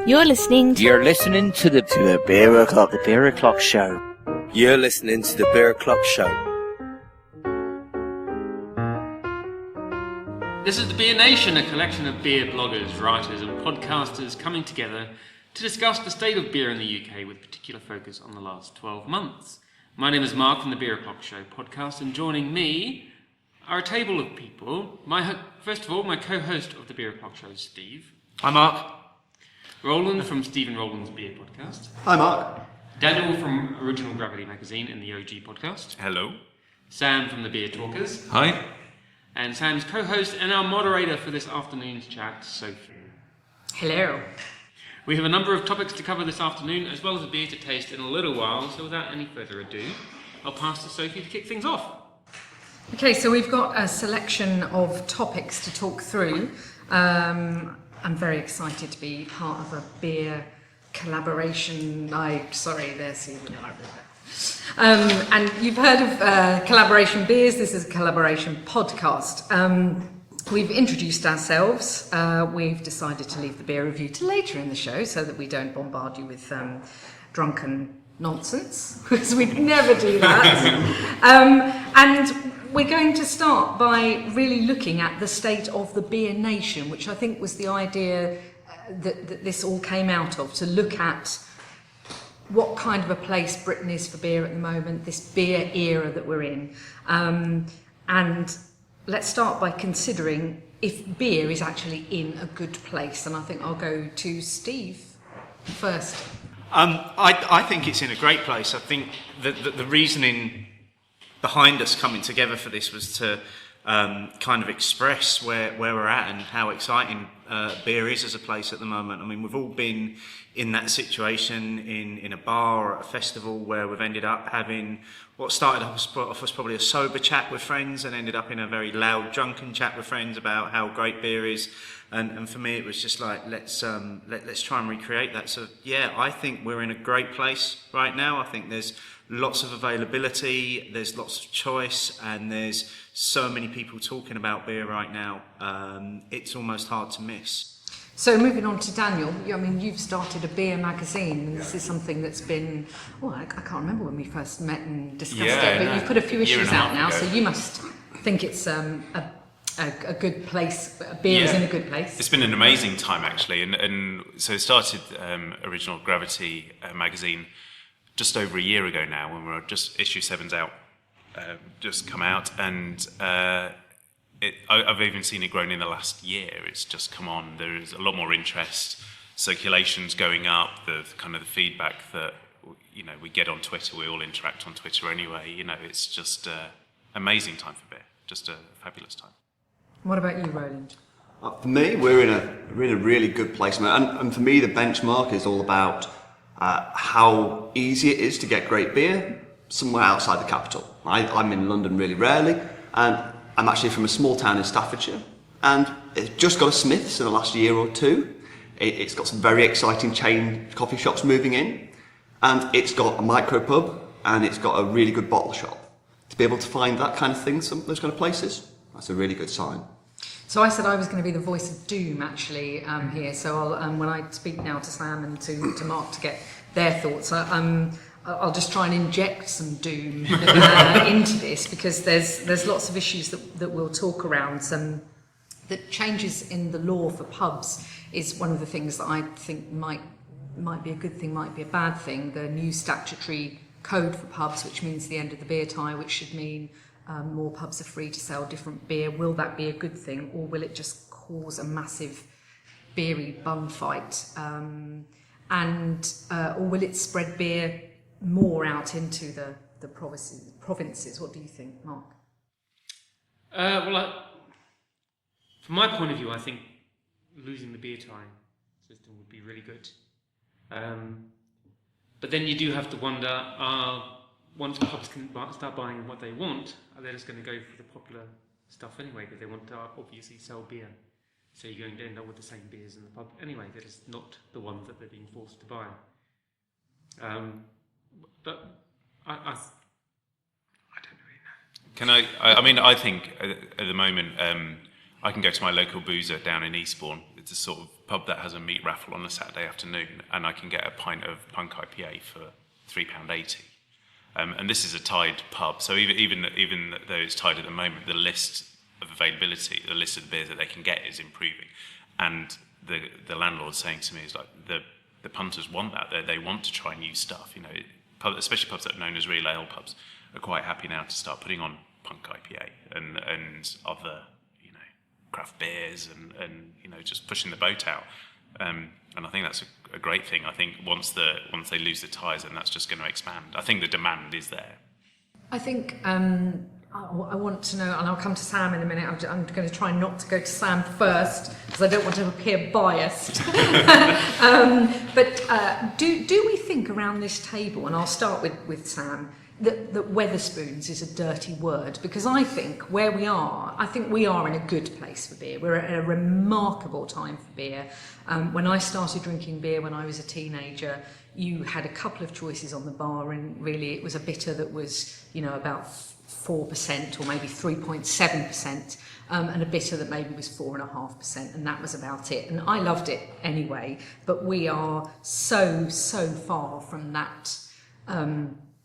You're listening to the Beer O'Clock. The Beer O'Clock Show. You're listening to the Beer O'Clock Show. This is the Beer Nation, a collection of beer bloggers, writers and podcasters coming together to discuss the state of beer in the UK with particular focus on the last 12 months. My name is Mark from the Beer O'Clock Show podcast, and joining me are a table of people. First of all, my co-host of the Beer O'Clock Show, Steve. Hi, Mark. Roland from Steve and Roland's Beer Podcast. Hi, Mark. Daniel from Original Gravity Magazine and the OG Podcast. Hello. Sam from the Beertalkers. Hi. And Sam's co-host and our moderator for this afternoon's chat, Sophie. Hello. We have a number of topics to cover this afternoon, as well as a beer to taste in a little while, so without any further ado, I'll pass to Sophie to kick things off. Okay, so we've got a selection of topics to talk through. I'm very excited to be part of a beer collaboration. And you've heard of collaboration beers. This is a collaboration podcast. We've introduced ourselves. We've decided to leave the beer review to later in the show so that we don't bombard you with drunken nonsense, because we'd never do that. And we're going to start by really looking at the state of the beer nation, which I think was the idea that this all came out of, to look at what kind of a place Britain is for beer at the moment, this beer era that we're in. And let's start by considering if beer is actually in a good place. And I think I'll go to Steve first. I think it's in a great place. I think that the reasoning behind us coming together for this was to kind of express where we're at and how exciting beer is as a place at the moment. I mean, we've all been in that situation in a bar or at a festival where we've ended up having what started off as probably a sober chat with friends and ended up in a very loud drunken chat with friends about how great beer is. And for me, it was just like, let's try and recreate that. So yeah, I think we're in a great place right now. I think there's lots of availability, there's lots of choice, and there's so many people talking about beer right now. It's almost hard to miss. So moving on to Daniel, I mean, you've started a beer magazine, and this is something that's been, I can't remember when we first met and discussed it, but you've put a few issues out now, so you must think it's a good place, beer is in a good place. It's been an amazing time, actually, and so it started Original Gravity magazine just over a year ago now, when we're just issue 7's out, just come out, and I've even seen it grown in the last year. It's just come on. There is a lot more interest, circulation's going up, the kind of the feedback that we get on Twitter. We all interact on Twitter anyway. It's just amazing time for beer, just a fabulous time. What about you, Roland? For me, we're in a really good place, and for me, the benchmark is all about how easy it is to get great beer somewhere outside the capital. I'm in London really rarely, and I'm actually from a small town in Staffordshire, and it's just got a Smith's in the last year or two. It's got some very exciting chain coffee shops moving in, and it's got a micro pub, and it's got a really good bottle shop. To be able to find that kind of thing, those kind of places, that's a really good sign. So I said I was going to be the voice of doom, actually, here. So I'll, when I speak now to Sam and to Mark to get their thoughts, I'll just try and inject some doom into this, because there's lots of issues that we'll talk around. The changes in the law for pubs is one of the things that I think might be a good thing, might be a bad thing. The new statutory code for pubs, which means the end of the beer tie, which should mean more pubs are free to sell different beer. Will that be a good thing, or will it just cause a massive beery bun fight? Or will it spread beer more out into the provinces? What do you think, Mark? From my point of view, I think losing the beer tie system would be really good. But then you do have to wonder, once pubs can start buying what they want, are they just going to go for the popular stuff anyway, because they want to obviously sell beer? So you're going to end up with the same beers in the pub anyway. They're just not the ones that they're being forced to buy. But I don't really know. I mean, I think at the moment I can go to my local boozer down in Eastbourne. the sort of pub that has a meat raffle on a Saturday afternoon, and I can get a pint of Punk IPA for £3.80. And this is a tied pub, so even though it's tied at the moment, the list of availability, the list of the beers that they can get is improving. And the landlord's saying to me, is like, the punters want that. They want to try new stuff. You know, especially pubs that are known as real ale pubs are quite happy now to start putting on Punk IPA and other, you know, craft beers and you know, just pushing the boat out. And I think that's a great thing. I think once they lose the ties, then that's just going to expand. I think the demand is there. I think I want to know, and I'll come to Sam in a minute. I'm going to try not to go to Sam first because I don't want to appear biased. But do we think around this table, and I'll start with Sam, that Wetherspoons is a dirty word? Because I think where we are, in a good place for beer. We're at a remarkable time for beer. When I started drinking beer when I was a teenager, you had a couple of choices on the bar, and really it was a bitter that was, you know, about 4% or maybe 3.7%, and a bitter that maybe was 4.5%, and that was about it. And I loved it anyway, but we are so far from that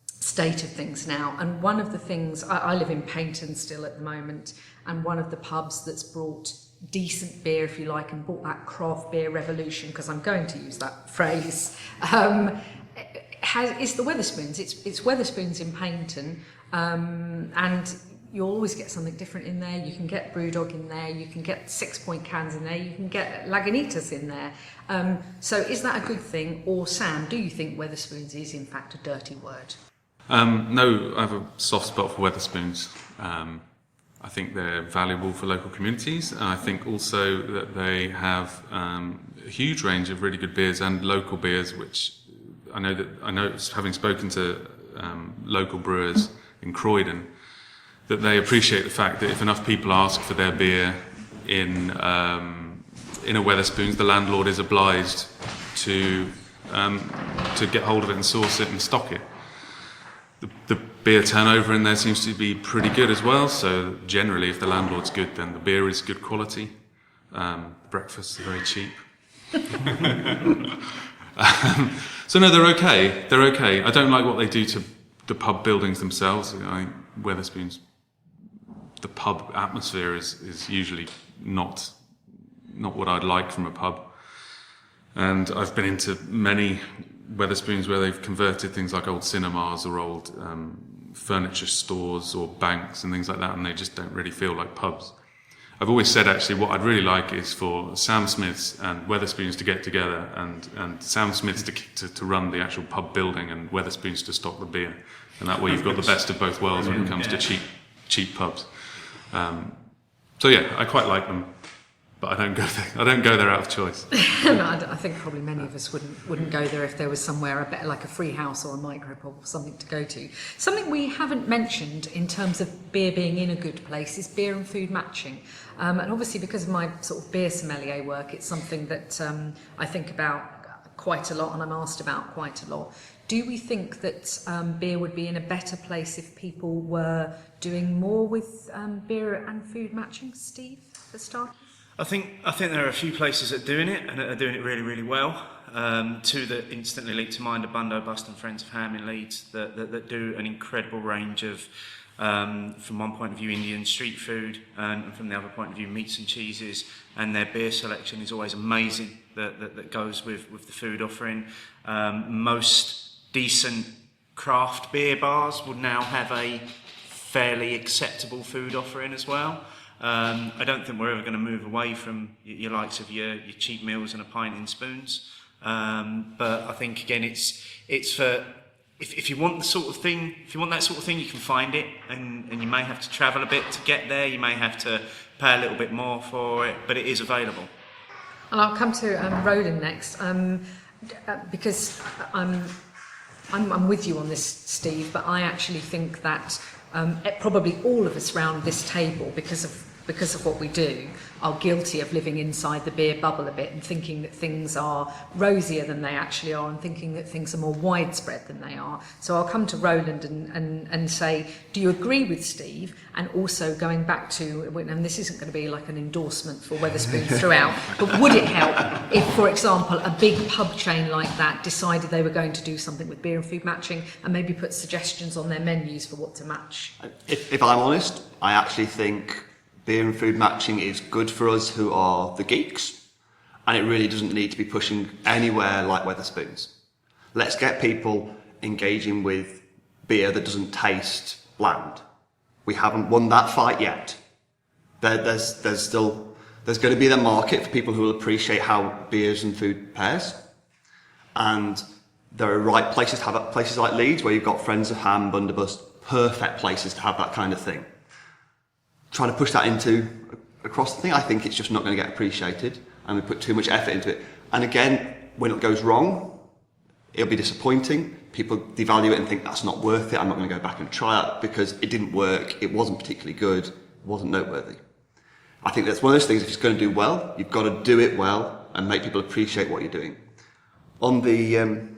state of things now. And one of the things, I live in Paynton still at the moment, and one of the pubs that's brought decent beer, if you like, and brought that craft beer revolution, because I'm going to use that phrase, is the Wetherspoons. It's Wetherspoons in Paynton, and you'll always get something different in there. You can get Brewdog in there, you can get 6 Point cans in there, you can get Lagunitas in there. So is that a good thing? Or Sam, do you think Wetherspoons is in fact a dirty word? No, I have a soft spot for Wetherspoons. I think they're valuable for local communities, and I think also that they have a huge range of really good beers and local beers, which I know having spoken to local brewers in Croydon, that they appreciate the fact that if enough people ask for their beer in a Wetherspoons, the landlord is obliged to get hold of it and source it and stock it. The beer turnover in there seems to be pretty good as well, so generally if the landlord's good, then the beer is good quality. Breakfasts are very cheap. So no, they're okay. I don't like what they do to the pub buildings themselves. I think Wetherspoons, the pub atmosphere is usually not what I'd like from a pub. And I've been into many Wetherspoons where they've converted things like old cinemas or old furniture stores or banks and things like that, and they just don't really feel like pubs. I've always said actually what I'd really like is for Sam Smiths and Wetherspoons to get together, and Sam Smiths to run the actual pub building and Wetherspoons to stock the beer, and that way you've got the best of both worlds when it comes to cheap pubs. So yeah, I quite like them, but I don't go there out of choice. No, I think probably many of us wouldn't go there if there was somewhere a bit like a free house or a micropub or something to go to. Something we haven't mentioned in terms of beer being in a good place is beer and food matching. And obviously because of my sort of beer sommelier work, it's something that I think about quite a lot and I'm asked about quite a lot. Do we think that beer would be in a better place if people were doing more with beer and food matching? Steve, for starters? I think there are a few places that are doing it and are doing it really, really well. Two that instantly leap to mind are Bundobust and Friends of Ham in Leeds that do an incredible range of, from one point of view, Indian street food, and from the other point of view, meats and cheeses. And their beer selection is always amazing that goes with the food offering. Most decent craft beer bars would now have a fairly acceptable food offering as well. I don't think we're ever going to move away from your likes of your cheap meals and a pint in spoons. But I think again, it's for if you want the sort of thing, if you want that sort of thing, you can find it, and you may have to travel a bit to get there. You may have to pay a little bit more for it, but it is available. And I'll come to Roland next, because I'm with you on this, Steve. But I actually think that probably all of us round this table, because of what we do, are guilty of living inside the beer bubble a bit and thinking that things are rosier than they actually are and thinking that things are more widespread than they are. So I'll come to Roland and say, do you agree with Steve? And also going back to, and this isn't going to be like an endorsement for Wetherspoons throughout, but would it help if, for example, a big pub chain like that decided they were going to do something with beer and food matching and maybe put suggestions on their menus for what to match? If I'm honest, I actually think beer and food matching is good for us who are the geeks, and it really doesn't need to be pushing anywhere like Wetherspoons. Let's get people engaging with beer that doesn't taste bland. We haven't won that fight yet. There's going to be the market for people who will appreciate how beers and food pairs, and there are right places to have it. Places like Leeds, where you've got Friends of Ham, Bunderbus, perfect places to have that kind of thing. Trying to push that into across the thing, I think it's just not going to get appreciated, and we put too much effort into it. And again, when it goes wrong, it'll be disappointing. People devalue it and think that's not worth it. I'm not going to go back and try it because it didn't work. It wasn't particularly good. It wasn't noteworthy. I think that's one of those things. If it's going to do well, you've got to do it well and make people appreciate what you're doing. On the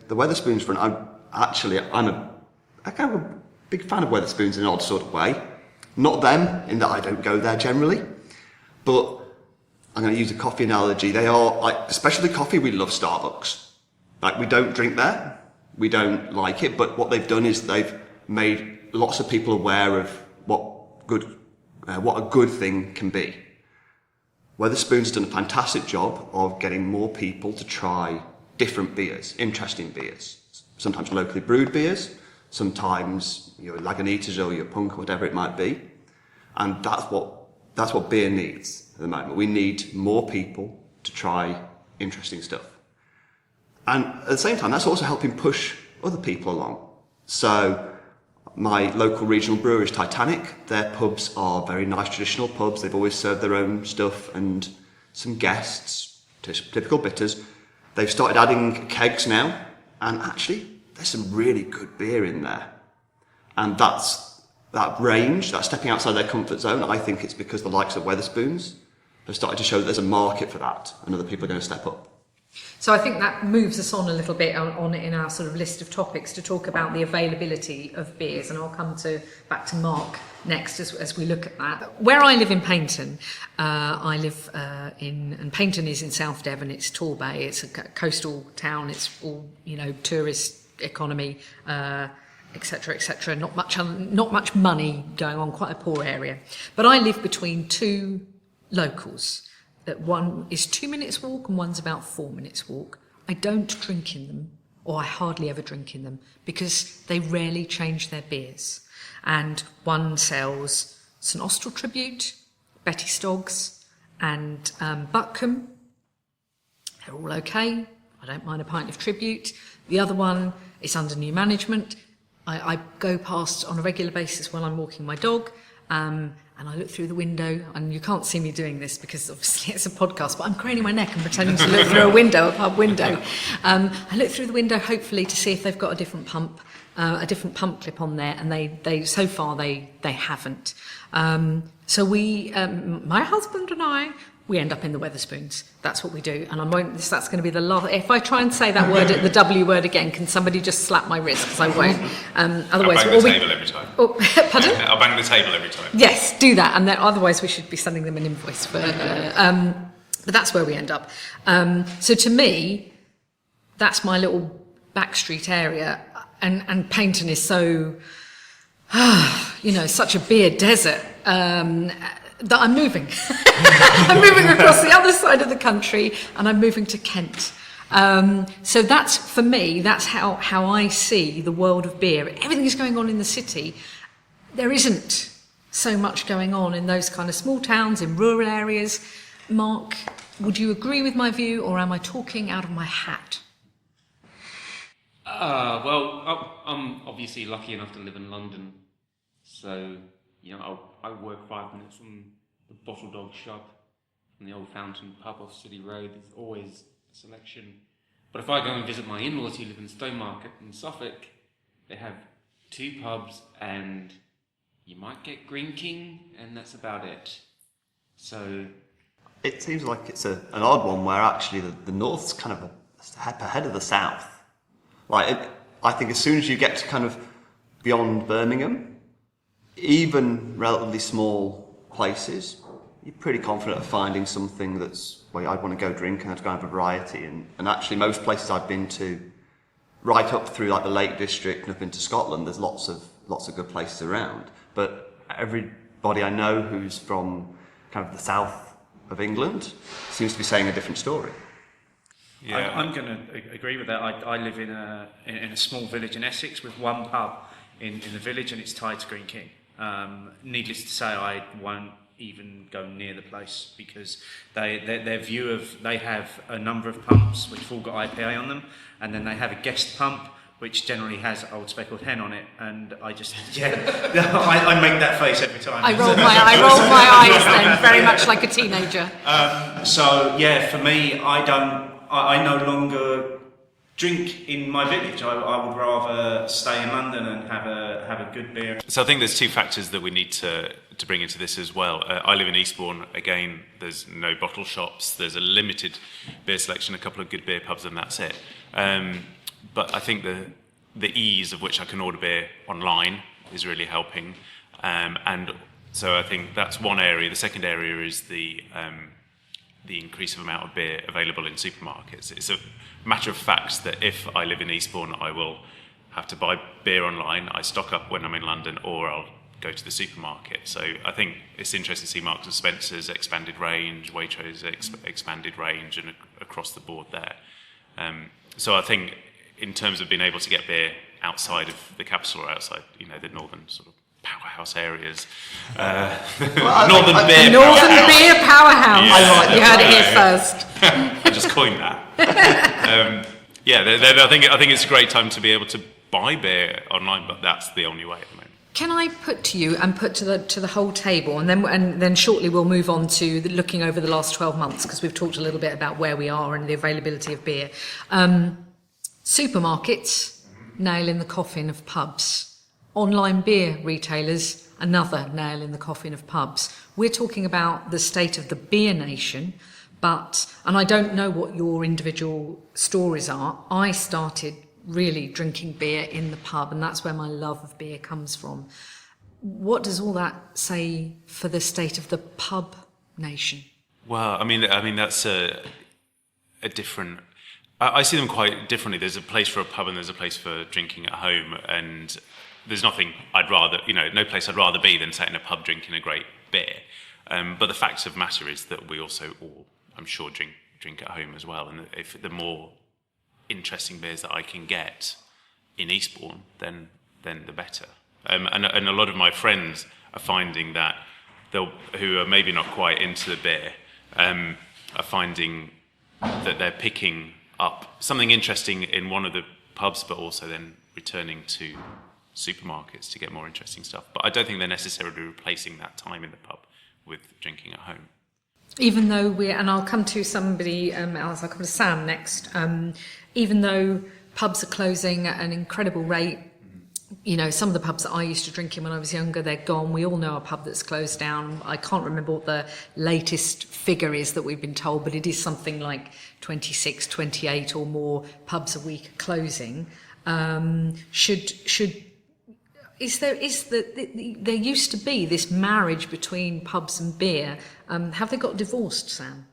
Wetherspoons front, I'm a kind of a big fan of Wetherspoons in an odd sort of way. Not them, in that I don't go there generally, but I'm going to use a coffee analogy. They are, like, especially coffee, we love Starbucks. Like, we don't drink there, we don't like it, but what they've done is they've made lots of people aware of what a good thing can be. Wetherspoons has done a fantastic job of getting more people to try different beers, interesting beers, sometimes locally brewed beers, sometimes your Lagunitas or your Punk, whatever it might be. And that's what beer needs at the moment. We need more people to try interesting stuff. And at the same time, that's also helping push other people along. So my local regional brewery is Titanic. Their pubs are very nice traditional pubs. They've always served their own stuff and some guests, typical bitters. They've started adding kegs now, and actually there's some really good beer in there. And that range, that stepping outside their comfort zone, I think it's because the likes of Wetherspoons have started to show that there's a market for that and other people are going to step up. So I think that moves us on a little bit on in our sort of list of topics to talk about the availability of beers, and I'll come back to Mark next as we look at that. Where I live in Paignton, and Paignton is in South Devon. It's Torbay. It's a coastal town. It's all tourist economy, etc., etc. Not much money going on. Quite a poor area. But I live between two locals. That one is 2 minutes walk and one's about 4 minutes walk. I don't drink in them, or I hardly ever drink in them, because they rarely change their beers. And one sells St Austell Tribute, Betty Stoggs, and Buckham. They're all okay. I don't mind a pint of Tribute. The other one is under new management. I go past on a regular basis while I'm walking my dog, and I look through the window, and you can't see me doing this because obviously it's a podcast, but I'm craning my neck and pretending to look through a pub window. I look through the window hopefully to see if they've got a different pump clip on there, and they so far they haven't. So we, my husband and I, we end up in the Wetherspoons. That's what we do. And that's going to be the last. If I try and say that word, the W word again, can somebody just slap my wrist? Because I won't. Otherwise, I'll bang the table every time. Oh, pardon? I'll bang the table every time. Yes, do that. And then, otherwise, we should be sending them an invoice for. But that's where we end up. So to me, that's my little backstreet area. And Paignton is so, such a beer desert. That I'm moving. I'm moving across the other side of the country, and I'm moving to Kent. So that's, for me, that's how I see the world of beer. Everything is going on in the city. There isn't so much going on in those kind of small towns, in rural areas. Mark, would you agree with my view, or am I talking out of my hat? Well, I'm obviously lucky enough to live in London, so I work 5 minutes from the Bottle Dog shop and the Old Fountain pub off City Road. There's always a selection. But if I go and visit my in-laws who live in Stowmarket in Suffolk, they have 2 pubs, and you might get Green King, and that's about it. So it seems like it's an odd one where actually the north's kind of a step ahead of the south. I think as soon as you get to kind of beyond Birmingham, even relatively small places, you're pretty confident of finding something that's where I'd want to go drink and I'd go have a variety. And actually most places I've been to, right up through like the Lake District and up into Scotland, there's lots of good places around. But everybody I know who's from kind of the south of England seems to be saying a different story. Yeah. I'm going to agree with that. I live in a small village in Essex with one pub in the village, and it's tied to Green King. Needless to say, I won't even go near the place because their view of, they have a number of pumps which have all got IPA on them, and then they have a guest pump which generally has Old Speckled Hen on it, and I just I make that face every time. I roll my eyes then, very much like a teenager. So yeah, for me, I no longer drink in my village. I would rather stay in London and have a good beer. So I think there's two factors that we need to bring into this as well. I live in Eastbourne. Again, there's no bottle shops. There's a limited beer selection, a couple of good beer pubs, and that's it. But I think the ease of which I can order beer online is really helping. And so I think that's one area. The second area is the increase of amount of beer available in supermarkets. It's a matter of fact that if I live in Eastbourne, I will have to buy beer online. I stock up when I'm in London, or I'll go to the supermarket. So I think it's interesting to see Marks and Spencer's expanded range, Waitrose expanded range, and across the board there. So I think in terms of being able to get beer outside of the capital or outside, the northern sort of powerhouse areas, northern beer powerhouse. You heard it here first. I just coined that. I think it's a great time to be able to buy beer online, but that's the only way at the moment. Can I put to you and put to the whole table, and then shortly we'll move on to looking over the last 12 months, because we've talked a little bit about where we are and the availability of beer. Supermarkets, nail in the coffin of pubs. Online beer retailers, another nail in the coffin of pubs. We're talking about the state of the beer nation, and I don't know what your individual stories are. I started really drinking beer in the pub, and that's where my love of beer comes from. What does all that say for the state of the pub nation? Well, I mean that's a different. I see them quite differently. There's a place for a pub and there's a place for drinking at home, and there's nothing I'd rather, no place I'd rather be than sat in a pub drinking a great beer. But the fact of the matter is that we also all, I'm sure, drink at home as well. And if the more interesting beers that I can get in Eastbourne, then the better. And a lot of my friends are finding that who are maybe not quite into the beer, are finding that they're picking up something interesting in one of the pubs, but also then returning to supermarkets to get more interesting stuff. But I don't think they're necessarily replacing that time in the pub with drinking at home. Even though and I'll come to somebody else, I'll come to Sam next, even though pubs are closing at an incredible rate, some of the pubs that I used to drink in when I was younger, they're gone. We all know a pub that's closed down. I can't remember what the latest figure is that we've been told, but it is something like 26, 28 or more pubs a week are closing. There used to be this marriage between pubs and beer. Have they got divorced, Sam?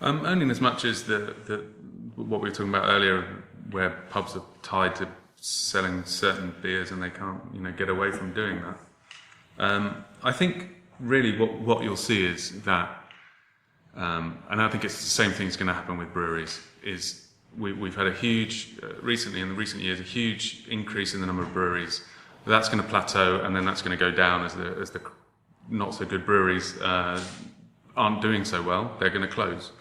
Only in as much as what we were talking about earlier, where pubs are tied to selling certain beers and they can't, get away from doing that. I think really what you'll see is that, and I think it's the same thing's going to happen with breweries. Is we've had a huge recently in the recent years a huge increase in the number of breweries. That's going to plateau, and then that's going to go down as the not so good breweries aren't doing so well. They're going to close.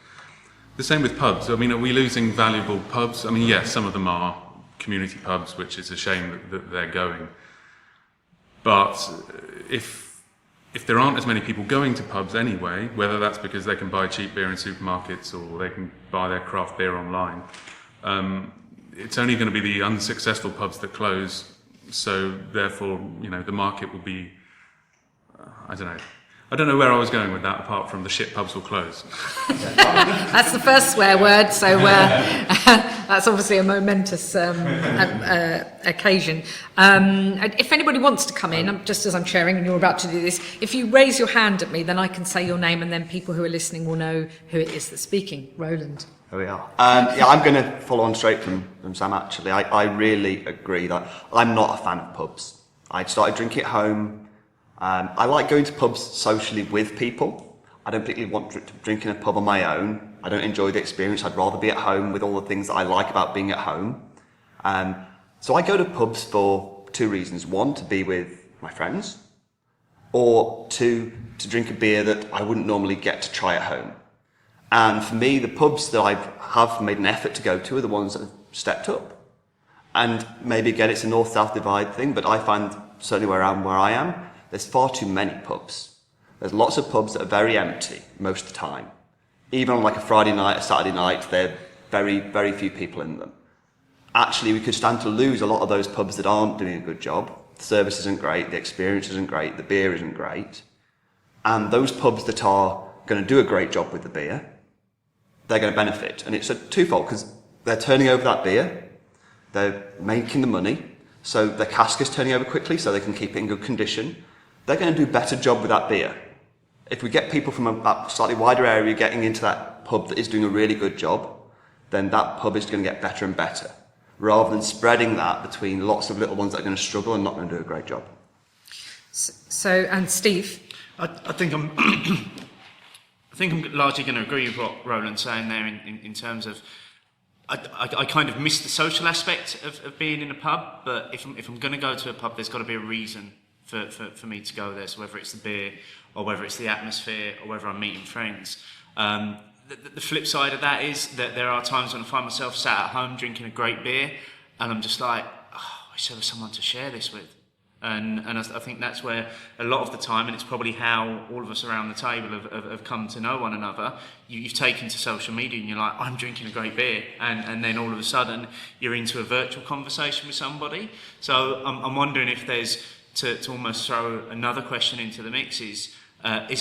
The same with pubs. I mean, are we losing valuable pubs? I mean, yes, some of them are community pubs, which is a shame that they're going. But if there aren't as many people going to pubs anyway, whether that's because they can buy cheap beer in supermarkets or they can buy their craft beer online, it's only going to be the unsuccessful pubs that close. So therefore, the market will be, I don't know. I don't know where I was going with that, apart from the shit pubs will close. That's the first swear word, so that's obviously a momentous occasion. If anybody wants to come in, just as I'm sharing and you're about to do this, if you raise your hand at me, then I can say your name and then people who are listening will know who it is that's speaking. Roland. There we are. I'm going to follow on straight from Sam, actually. I really agree that I'm not a fan of pubs. I started drinking at home. I like going to pubs socially with people. I don't particularly want to drink in a pub on my own. I don't enjoy the experience. I'd rather be at home with all the things that I like about being at home. So I go to pubs for two reasons. One, to be with my friends, or two, to drink a beer that I wouldn't normally get to try at home. And for me, the pubs that I have made an effort to go to are the ones that have stepped up. And maybe again, it's a north-south divide thing, but I find certainly where I am, there's far too many pubs. There's lots of pubs that are very empty most of the time. Even on like a Friday night, a Saturday night, there are very, very few people in them. Actually, we could stand to lose a lot of those pubs that aren't doing a good job. The service isn't great, the experience isn't great, the beer isn't great. And those pubs that are going to do a great job with the beer, they're going to benefit. And it's a twofold, because they're turning over that beer, they're making the money, so their cask is turning over quickly so they can keep it in good condition. They're going to do a better job with that beer. If we get people from a slightly wider area getting into that pub that is doing a really good job, then that pub is going to get better and better, rather than spreading that between lots of little ones that are going to struggle and not going to do a great job. So, and Steve? I think I'm largely going to agree with what Roland's saying there in terms of I kind of miss the social aspect of being in a pub, but if I'm going to go to a pub, there's got to be a reason for me to go there. So whether it's the beer, or whether it's the atmosphere, or whether I'm meeting friends. The flip side of that is that there are times when I find myself sat at home drinking a great beer, and I'm just like, oh, I wish there was someone to share this with. And I think that's where a lot of the time, and it's probably how all of us around the table have come to know one another, you've taken to social media and you're like, I'm drinking a great beer, and then all of a sudden you're into a virtual conversation with somebody. So I'm wondering if there's, to almost throw another question into the mix, is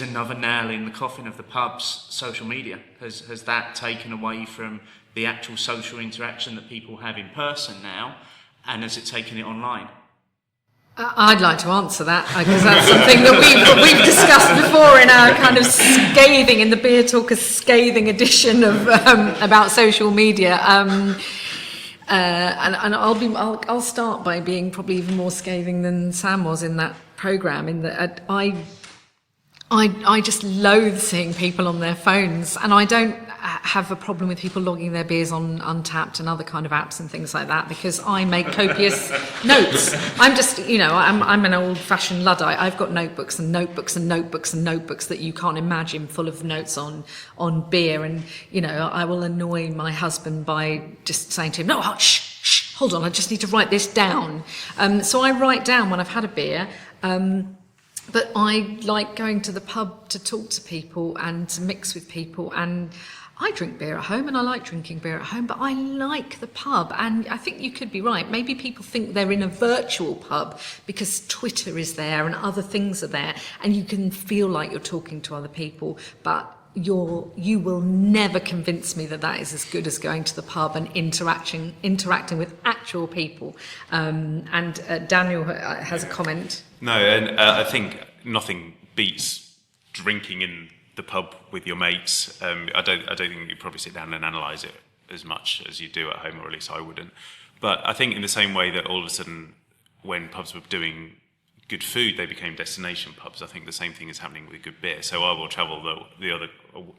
another nail in the coffin of the pubs social media? Has that taken away from the actual social interaction that people have in person now, and has it taken it online? I'd like to answer that, because that's something that we've discussed before in our kind of scathing, in the Beertalkers scathing edition of about social media. And I'll start by being probably even more scathing than Sam was in that programme, in that I just loathe seeing people on their phones, and I don't have a problem with people logging their beers on Untapped and other kind of apps and things like that, because I make copious notes. I'm just, I'm an old-fashioned Luddite. I've got notebooks and notebooks and notebooks and notebooks that you can't imagine, full of notes on beer, and I will annoy my husband by just saying to him, no, shh, hold on, I just need to write this down. So I write down when I've had a beer. But I like going to the pub to talk to people and to mix with people, and I drink beer at home and I like drinking beer at home, but I like the pub. And I think you could be right. Maybe people think they're in a virtual pub because Twitter is there and other things are there, and you can feel like you're talking to other people, but you will never convince me that is as good as going to the pub and interacting with actual people. And Daniel has a comment. No, and I think nothing beats drinking in the pub with your mates. I don't think you probably sit down and analyse it as much as you do at home, or at least I wouldn't. But I think in the same way that all of a sudden, when pubs were doing good food, they became destination pubs. I think the same thing is happening with good beer. So I will travel the other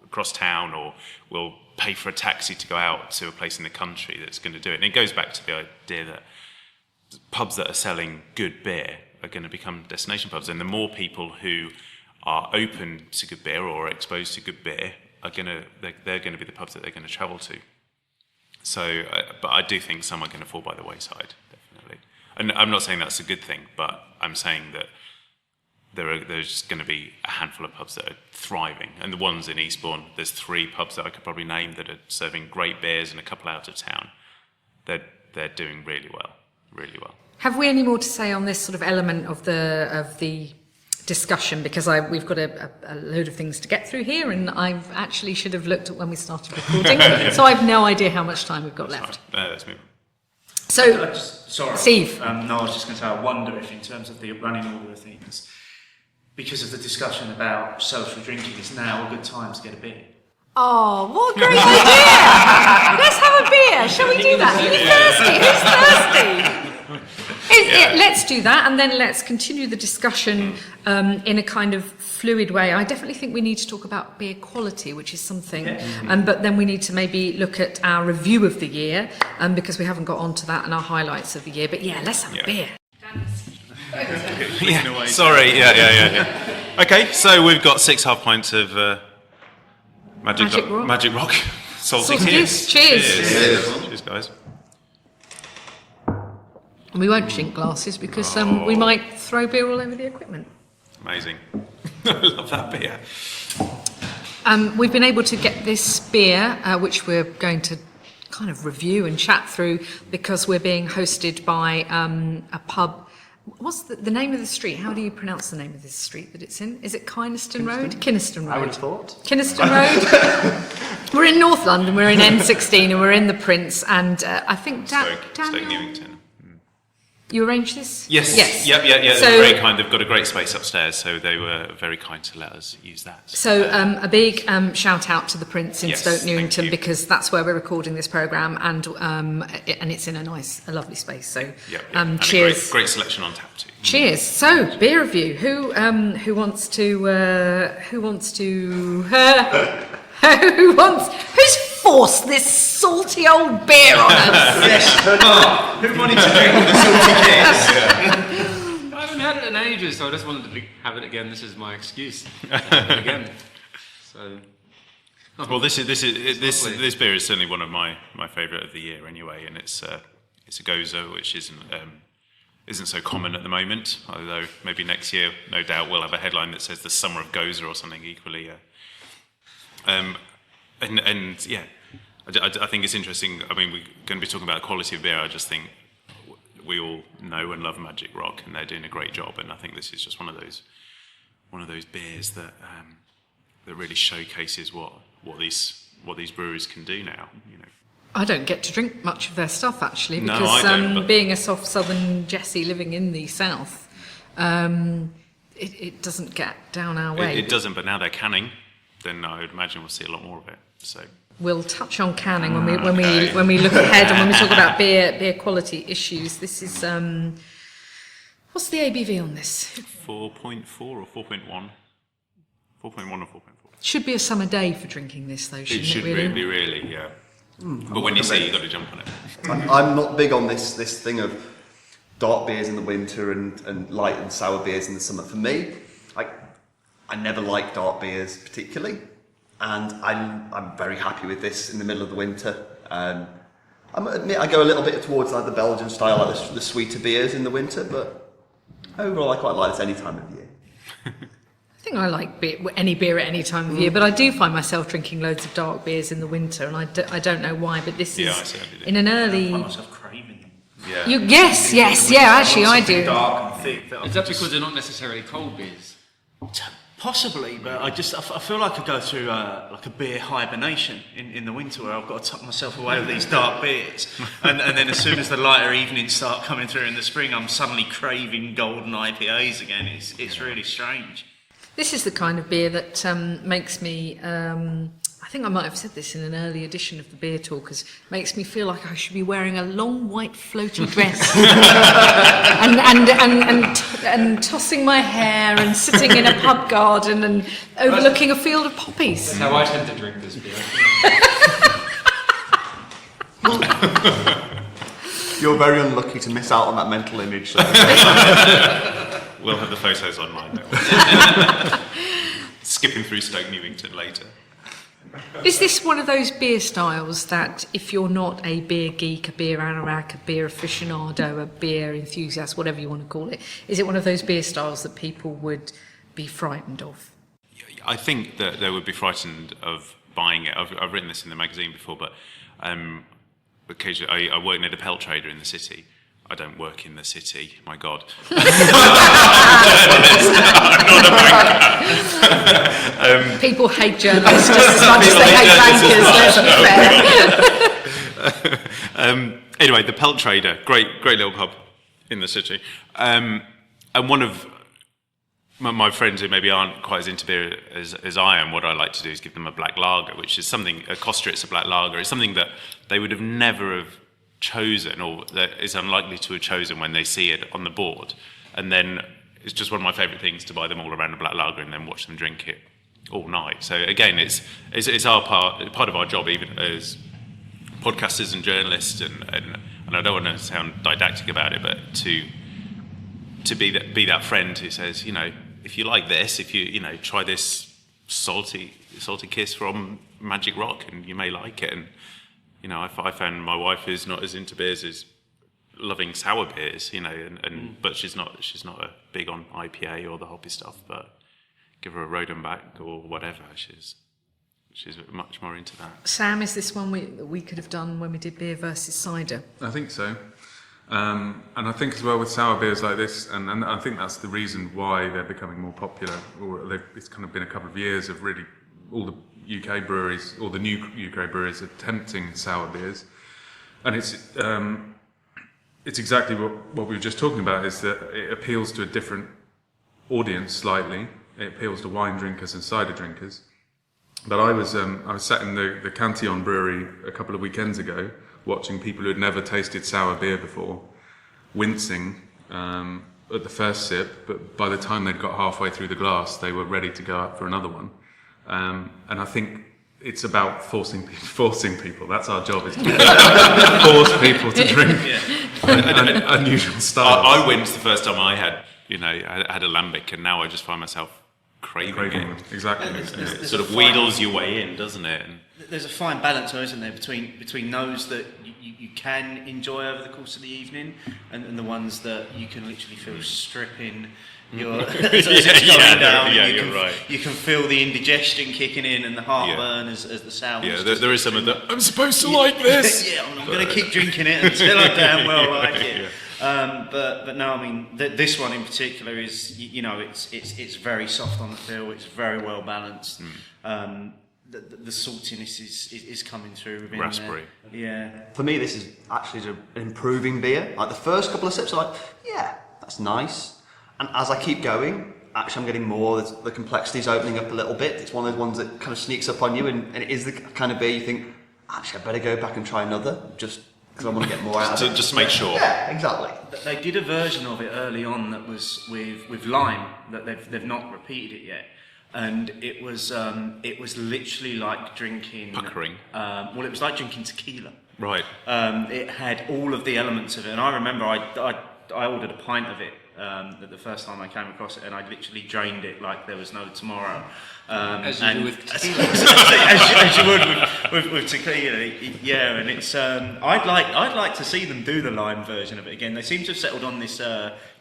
across town, or will pay for a taxi to go out to a place in the country that's going to do it. And it goes back to the idea that pubs that are selling good beer are going to become destination pubs, and the more people who are open to good beer or are exposed to good beer they're going to be the pubs that they're going to travel to. So, but I do think some are going to fall by the wayside, definitely. And I'm not saying that's a good thing, but I'm saying that there's going to be a handful of pubs that are thriving, and the ones in Eastbourne, there's 3 pubs that I could probably name that are serving great beers, and a couple out of town. They're doing really well, really well. Have we any more to say on this sort of element of the discussion because we've got a load of things to get through here, and I actually should have looked at when we started recording, so I've no idea how much time we've got left. Let's move on. So, Sorry, Steve. No, I was just going to say, I wonder if in terms of the running order of things, because of the discussion about social drinking, is now a good time to get a beer. Oh, what a great idea! Let's have a beer. Shall we do that? Are you thirsty? Let's do that, and then let's continue the discussion in a kind of fluid way. I definitely think we need to talk about beer quality, which is something, but then we need to maybe look at our review of the year, because we haven't got onto that and our highlights of the year. But yeah, let's have a beer. Sorry, yeah. Okay, so we've got 6.5 pints of Magic Rock. Salty tears. Cheers, guys. And we won't drink glasses because we might throw beer all over the equipment. Amazing. I love that beer. We've been able to get this beer, which we're going to kind of review and chat through because we're being hosted by a pub. What's the name of the street? How do you pronounce the name of this street that it's in? Is it Kynaston Road? Kynaston Road. I would have thought. Kynaston Road. We're in North London, we're in N16 and we're in the Prince, and I think Daniel... Stoke Newington. You arranged this? Yes. Yeah. So, they're very kind. They've got a great space upstairs, so they were very kind to let us use that. So a big shout out to the Prince in Yes, Stoke thank Newington you. because that's where we're recording this programme, and it's in a lovely space. So And cheers. A great selection on tap too. Cheers. So beer review. Who wants who's forced this salty old beer on us? Yes, who wanted to drink the salty beers? I haven't had it in ages, so I just wanted to have it again. This is my excuse. Have it again. So. Well, this beer is certainly one of my favourite of the year anyway, and it's a Goza, which isn't so common at the moment. Although maybe next year, no doubt, we'll have a headline that says the Summer of Goza or something equally. I think it's interesting. I mean, we're going to be talking about the quality of beer. I just think we all know and love Magic Rock, and they're doing a great job. And I think this is just one of those beers that really showcases what these breweries can do now. You know. I don't get to drink much of their stuff actually No, because I don't, but- being a soft southern Jessie living in the south, it doesn't get down our way. It doesn't, but now they're canning, then I would imagine we'll see a lot more of it. So We'll touch on canning when we look ahead and when we talk about beer quality issues. This is what's the ABV on this? 4.4 or 4.1? 4.1 or 4.4. Should be a summer day for drinking this though, It shouldn't should it really? be really, yeah. But when you see it, you've got to jump on it. I'm not big on this thing of dark beers in the winter and light and sour beers in the summer. For me, I never like dark beers particularly, and I'm very happy with this in the middle of the winter. I admit I go a little bit towards like the Belgian style, like the sweeter beers in the winter, but overall I quite like this any time of year. I think I like any beer at any time of year, but I do find myself drinking loads of dark beers in the winter, and I don't know why, but this Yeah, I is certainly do. in an early... I find myself craving them. Yeah. Yes, actually I do. Dark and thick. Is that because they're not necessarily cold beers? Possibly, but I feel like I go through like a beer hibernation in the winter where I've got to tuck myself away with these dark beers, and then as soon as the lighter evenings start coming through in the spring, I'm suddenly craving golden IPAs again. It's really strange. This is the kind of beer that makes me, I think I might have said this in an early edition of the Beertalkers, makes me feel like I should be wearing a long white floaty dress and tossing my hair and sitting in a pub garden and overlooking a field of poppies. That's how I tend to drink this beer. You're very unlucky to miss out on that mental image. So. We'll have the photos online now. Skipping through Stoke Newington later. Is this one of those beer styles that if you're not a beer geek, a beer anorak, a beer aficionado, a beer enthusiast, whatever you want to call it, is it one of those beer styles that people would be frightened of? I think that they would be frightened of buying it. I've written this in the magazine before, but occasionally I work near the pelt trader in the city, I don't work in the city. My God. People hate journalists just as much as they hate bankers, let's be fair. Anyway, the Pelt Trader, great little pub in the city. And one of my friends who maybe aren't quite as into beer as I am, what I like to do is give them a black lager, which is something, a Kostritz, a black lager. It's something that they would have never have chosen, or that is unlikely to have chosen when they see it on the board. And then it's just one of my favourite things to buy them all around a black lager and then watch them drink it all night. So again, it's our part of our job, even as podcasters and journalists, and I don't want to sound didactic about it, but to be that friend who says, if you like this, if you try this salty kiss from Magic Rock, and you may like it. And I found my wife, who's not as into beers, is loving sour beers, but she's not big on IPA or the hoppy stuff. But give her a Rodenbach or whatever, she's much more into that. Sam, is this one we could have done when we did beer versus cider? I think so. And I think as well with sour beers like this, and I think that's the reason why they're becoming more popular, or it's kind of been a couple of years of really all the UK breweries, or the new UK breweries, attempting sour beers. And it's exactly what we were just talking about, is that it appeals to a different audience slightly. It appeals to wine drinkers and cider drinkers. But I was sat in the Cantillon Brewery a couple of weekends ago, watching people who had never tasted sour beer before, wincing at the first sip, but by the time they'd got halfway through the glass, they were ready to go up for another one. And I think it's about forcing people. That's our job, is to force people to drink unusual styles. I winced the first time I had a lambic, and now I just find myself craving it. Exactly. There's sort of wheedles your way in, doesn't it? And there's a fine balance, isn't there, between those that you can enjoy over the course of the evening, and the ones that you can literally feel stripping your as it's going down. You're right. You can feel the indigestion kicking in and the heartburn as the sound. Yeah, there is some of that. I'm supposed to like this. I'm going to keep drinking it until I damn well like it. But no, I mean this one in particular is it's very soft on the feel. It's very well balanced. The saltiness is coming through within raspberry. There. Yeah. For me, this is actually an improving beer. Like the first couple of sips are like, yeah, that's nice. And as I keep going, actually I'm getting more, the complexity's opening up a little bit. It's one of those ones that kind of sneaks up on you, and it is the kind of beer you think, actually I better go back and try another, just because I want to get more out of it. Just to make sure. Yeah, exactly. They did a version of it early on that was with lime, that they've not repeated it yet. And it was literally like drinking... Puckering. Well, it was like drinking tequila. Right. It had all of the elements of it. And I remember I ordered a pint of it the first time I came across it, and I literally drained it like there was no tomorrow. As you do with tequila. as you would with tequila, yeah. And it's I'd like to see them do the lime version of it again. They seem to have settled on this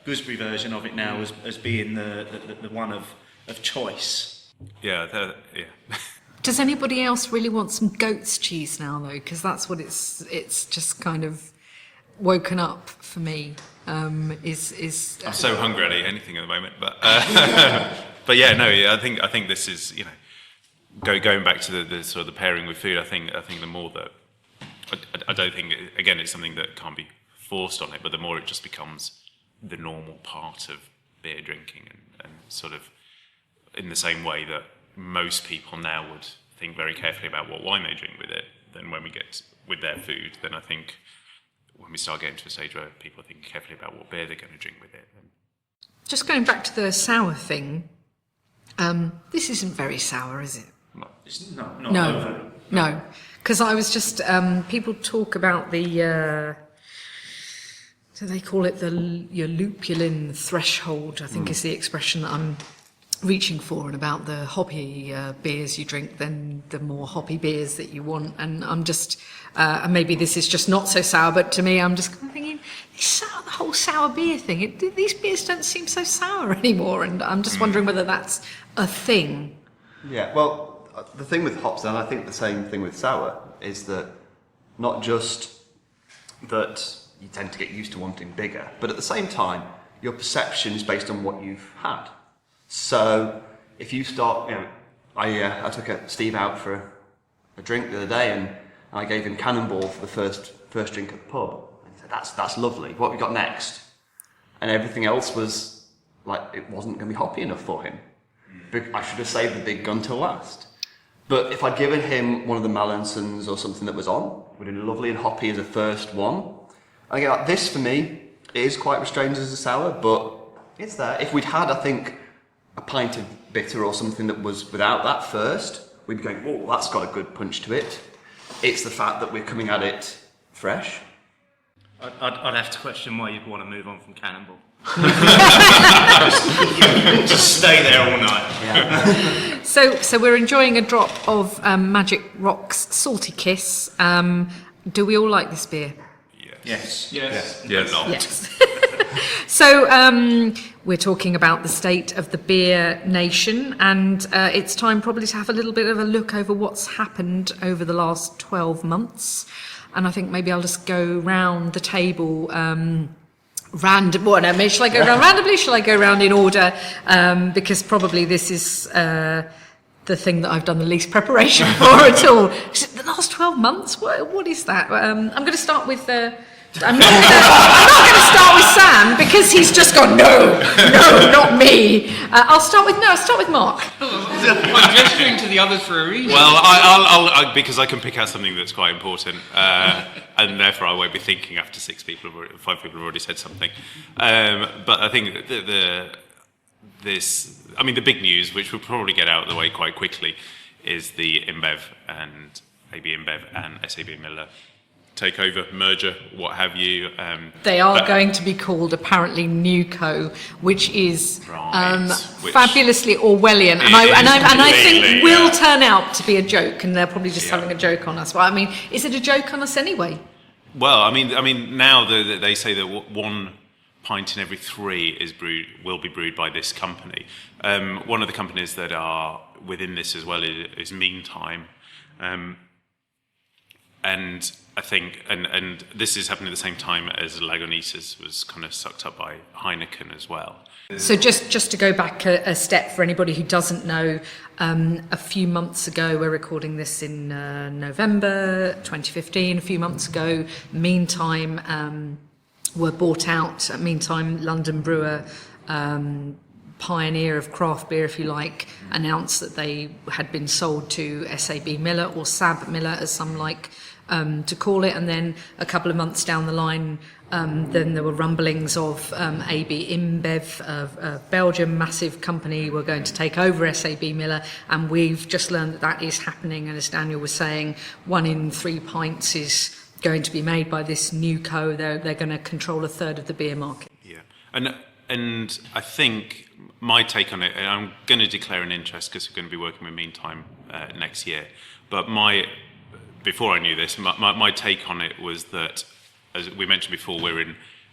gooseberry version of it now as being the one of choice. Yeah. Does anybody else really want some goat's cheese now, though? Because that's what it's just kind of woken up for me. I'm so hungry, I'd eat anything at the moment. But but yeah, no. I think this is going back to the sort of the pairing with food. I think the more that I don't think again it's something that can't be forced on it, but the more it just becomes the normal part of beer drinking, and sort of in the same way that most people now would think very carefully about what wine they drink with it, then when we get with their food, then I think when we start getting to a stage where people think carefully about what beer they're going to drink with it. Just going back to the sour thing, this isn't very sour, is it? It's not No, because I was just, people talk about the, so they call it your lupulin threshold, I think is the expression that I'm reaching for, and about the hoppy beers you drink, then the more hoppy beers that you want. And I'm just, and maybe this is just not so sour, but to me, I'm just kind of thinking, the whole sour beer thing, these beers don't seem so sour anymore, and I'm just wondering whether that's a thing. Yeah, well, the thing with hops, and I think the same thing with sour, is that not just that you tend to get used to wanting bigger. But at the same time, your perception is based on what you've had. So if you start, I took Steve out for a drink the other day, and I gave him Cannonball for the first drink at the pub. And he said, that's lovely. What have we got next? And everything else was like, it wasn't going to be hoppy enough for him. I should have saved the big gun till last. But if I'd given him one of the Mallinsons or something that was on, would have been lovely and hoppy as a first one. And again, like, this for me is quite restrained as a sour, but it's there. If we'd had, I think, a pint of bitter or something that was without that first, we'd be going, whoa, that's got a good punch to it. It's the fact that we're coming at it fresh. I'd have to question why you'd want to move on from Cannonball. just stay there all night. Yeah. So we're enjoying a drop of Magic Rock's Salty Kiss. Do we all like this beer? Yes. Yes. So we're talking about the state of the beer nation, and it's time probably to have a little bit of a look over what's happened over the last 12 months. And I think maybe I'll just go round the table shall I go round randomly? Shall I go round in order? Because probably this is the thing that I've done the least preparation for at all. The last 12 months? What is that? I'm going to start with... I'm not going to start with Sam because he's just gone, no, not me. I'll start with Mark. I'm gesturing to the others for a reason. Well, I'll because I can pick out something that's quite important, and therefore I won't be thinking after five people have already said something. But I think the big news, which we'll probably get out of the way quite quickly, is the InBev and AB InBev and SAB Miller takeover, merger, what have you. They are going to be called apparently Newco, which is which fabulously Orwellian, and I think completely, will turn out to be a joke, and they're probably just having a joke on us. Well, I mean, is it a joke on us anyway? Well, I mean, now they say that one pint in every three will be brewed by this company. One of the companies that are within this as well is Meantime. And I think, and this is happening at the same time as Lagunitas was kind of sucked up by Heineken as well. So just to go back a step for anybody who doesn't know, a few months ago, we're recording this in November 2015, a few months ago, Meantime were bought out. Meantime, London brewer, pioneer of craft beer, if you like, announced that they had been sold to SAB Miller, or SAB Miller as some like to call it, and then a couple of months down the line, then there were rumblings of AB InBev of Belgium, massive company, were going to take over SAB Miller, and we've just learned that is happening, and as Daniel was saying, 1 in 3 pints is going to be made by this new co. They're going to control a third of the beer market. Yeah, and I think my take on it, and I'm going to declare an interest because we're going to be working with Meantime next year, but before I knew this, my take on it was that, as we mentioned before,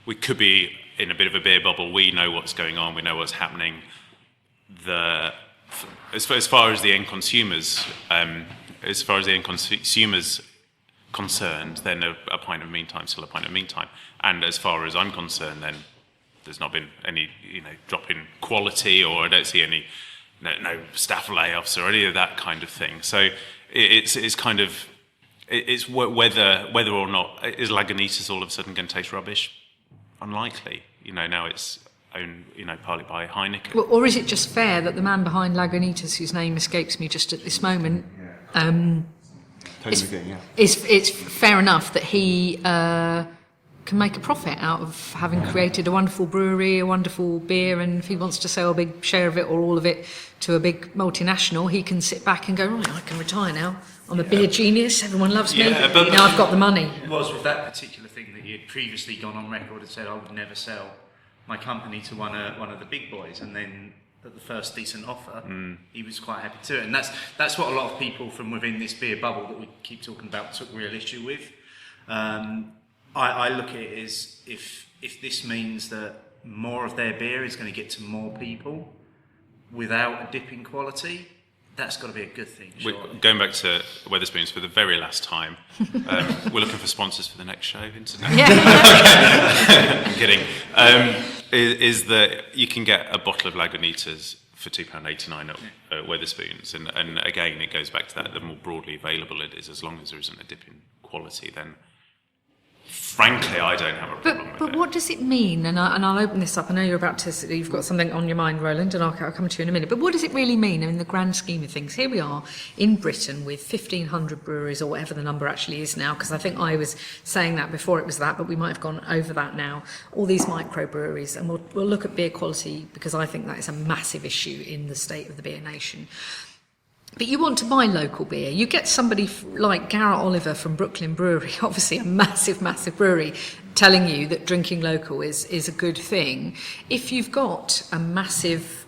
we could be in a bit of a beer bubble. We know what's going on. We know what's happening. As far as the end consumers, concerned, then a pint of Meantime still a pint of Meantime. And as far as I'm concerned, then there's not been any drop in quality, or I don't see any no staff layoffs or any of that kind of thing. So it's kind of. It's whether or not is Lagunitas all of a sudden going to taste rubbish? Unlikely. Now it's owned, partly by Heineken. Well, or is it just fair that the man behind Lagunitas, whose name escapes me just at this moment, it's fair enough that he can make a profit out of having created a wonderful brewery, a wonderful beer, and if he wants to sell a big share of it or all of it to a big multinational, he can sit back and go, right, I can retire now. I'm a beer genius, everyone loves me, now I've got the money. It was with that particular thing that he had previously gone on record and said, I would never sell my company to one of the big boys, and then at the first decent offer, he was quite happy to. And that's what a lot of people from within this beer bubble that we keep talking about took real issue with. I look at it as if this means that more of their beer is going to get to more people without a dip in quality, that's got to be a good thing. We're Surely. going back to Wetherspoons for the very last time. We're looking for sponsors for the next show. Yeah. I'm kidding. Is that you can get a bottle of Lagunitas for £2.89 at Wetherspoons, and again it goes back to that: the more broadly available it is, as long as there isn't a dip in quality, then frankly I don't have a problem with But it. what does it mean? And I'll open this up. I know you've got something on your mind, Roland, and I'll come to you in a minute. But what does it really mean in the grand scheme of things? Here we are in Britain with 1,500 breweries, or whatever the number actually is now, because I think I was saying that before it was that, but we might have gone over that now. All these microbreweries, and we'll look at beer quality, because I think that is a massive issue in the state of the beer nation. But you want to buy local beer. You get somebody like Garrett Oliver from Brooklyn Brewery, obviously a massive, massive brewery, telling you that drinking local is a good thing. If you've got a massive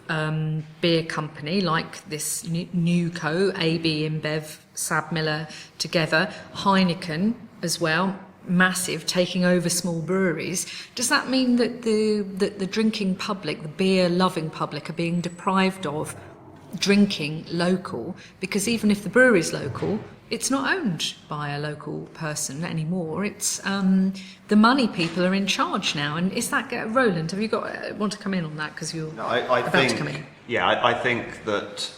beer company like this Newco, AB InBev, Sab Miller together, Heineken as well, massive, taking over small breweries, does that mean that the drinking public, the beer loving public, are being deprived of drinking local? Because even if the brewery is local, it's not owned by a local person anymore. It's the money people are in charge now. And is that Roland? Have you want to come in on that, because you're about to come in? Yeah, I think that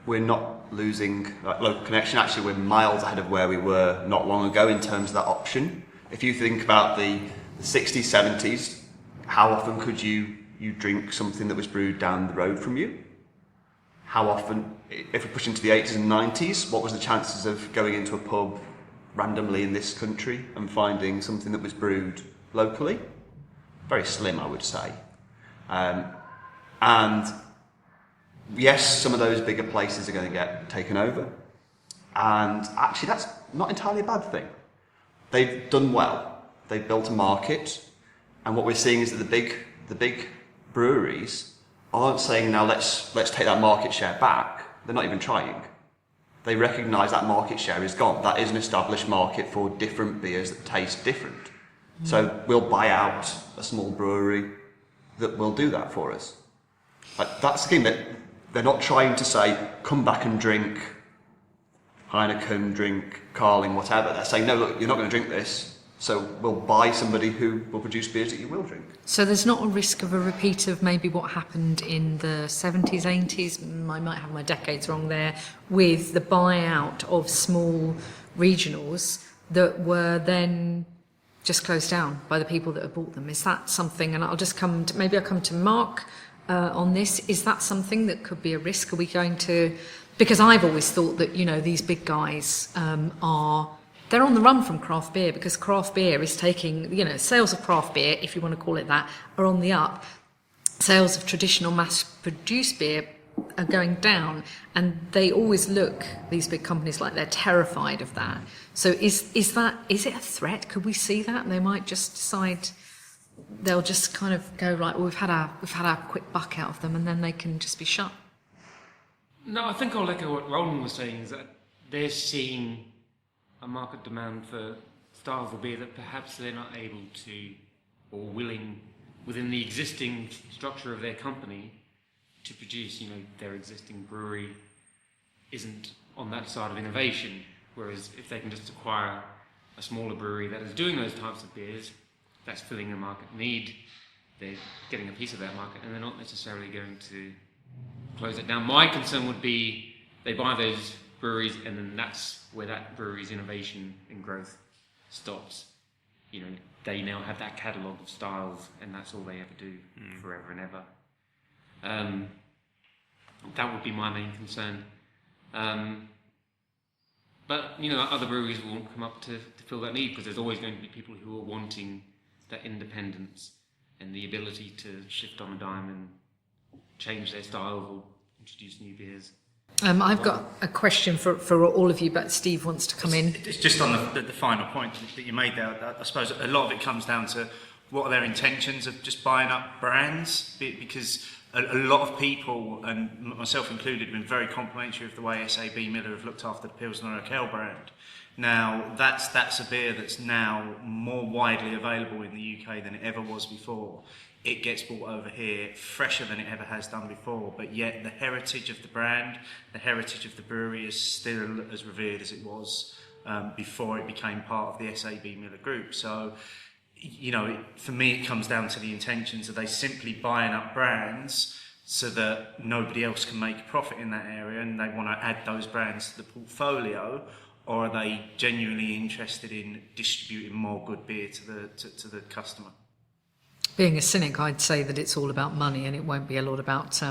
we're not losing local connection. Actually, we're miles ahead of where we were not long ago in terms of that option. If you think about the 60s, 70s, how often could you drink something that was brewed down the road from you? How often, if we push into the 80s and 90s, what was the chances of going into a pub randomly in this country and finding something that was brewed locally? Very slim, I would say. And yes, some of those bigger places are going to get taken over. And actually, that's not entirely a bad thing. They've done well. They've built a market. And what we're seeing is that the big breweries aren't saying, now let's take that market share back. They're not even trying. They recognise that market share is gone. That is an established market for different beers that taste different. So we'll buy out a small brewery that will do that for us. That's the thing, that they're not trying to say, come back and drink Heineken, drink Carling, whatever. They're saying, no, look, you're not going to drink this, so we'll buy somebody who will produce beers that you will drink. So there's not a risk of a repeat of maybe what happened in the 70s, 80s, I might have my decades wrong there, with the buyout of small regionals that were then just closed down by the people that have bought them. Is that something, and I'll come to Mark on this, is that something that could be a risk? Are we going to, because I've always thought that, these big guys they're on the run from craft beer, because craft beer is taking, sales of craft beer, if you want to call it that, are on the up. Sales of traditional mass-produced beer are going down, and they always look, these big companies, like they're terrified of that. So is it a threat? Could we see that? They might just decide, they'll just kind of go, right, well, we've had our quick buck out of them, and then they can just be shut. No, I think I'll echo what Roland was saying, is that they're seeing a market demand for styles of beer that perhaps they're not able to, or willing, within the existing structure of their company, to produce. Their existing brewery isn't on that side of innovation, whereas if they can just acquire a smaller brewery that is doing those types of beers, that's filling a market need, they're getting a piece of that market, and they're not necessarily going to close it down. My concern would be they buy those breweries, and then that's where that brewery's innovation and growth stops. They now have that catalogue of styles, and that's all they ever do forever and ever. That would be my main concern. But other breweries will come up to fill that need, because there's always going to be people who are wanting that independence and the ability to shift on a dime and change their styles or introduce new beers. I've got a question for all of you, but Steve wants to come in. It's just on the final point that you made there. I suppose a lot of it comes down to what are their intentions of just buying up brands, because a lot of people, and myself included, have been very complimentary of the way SAB Miller have looked after the Pilsner Urquell brand. Now, that's a beer that's now more widely available in the UK than it ever was before. it gets brought over here fresher than it ever has done before, but yet the heritage of the brand, the heritage of the brewery is still as revered as it was before it became part of the SAB Miller Group. So, you know, for me it comes down to the intentions. Are they simply buying up brands so that nobody else can make a profit in that area and they want to add those brands to the portfolio, or are they genuinely interested in distributing more good beer to the customer? Being a cynic, I'd say that it's all about money, and it won't be a lot about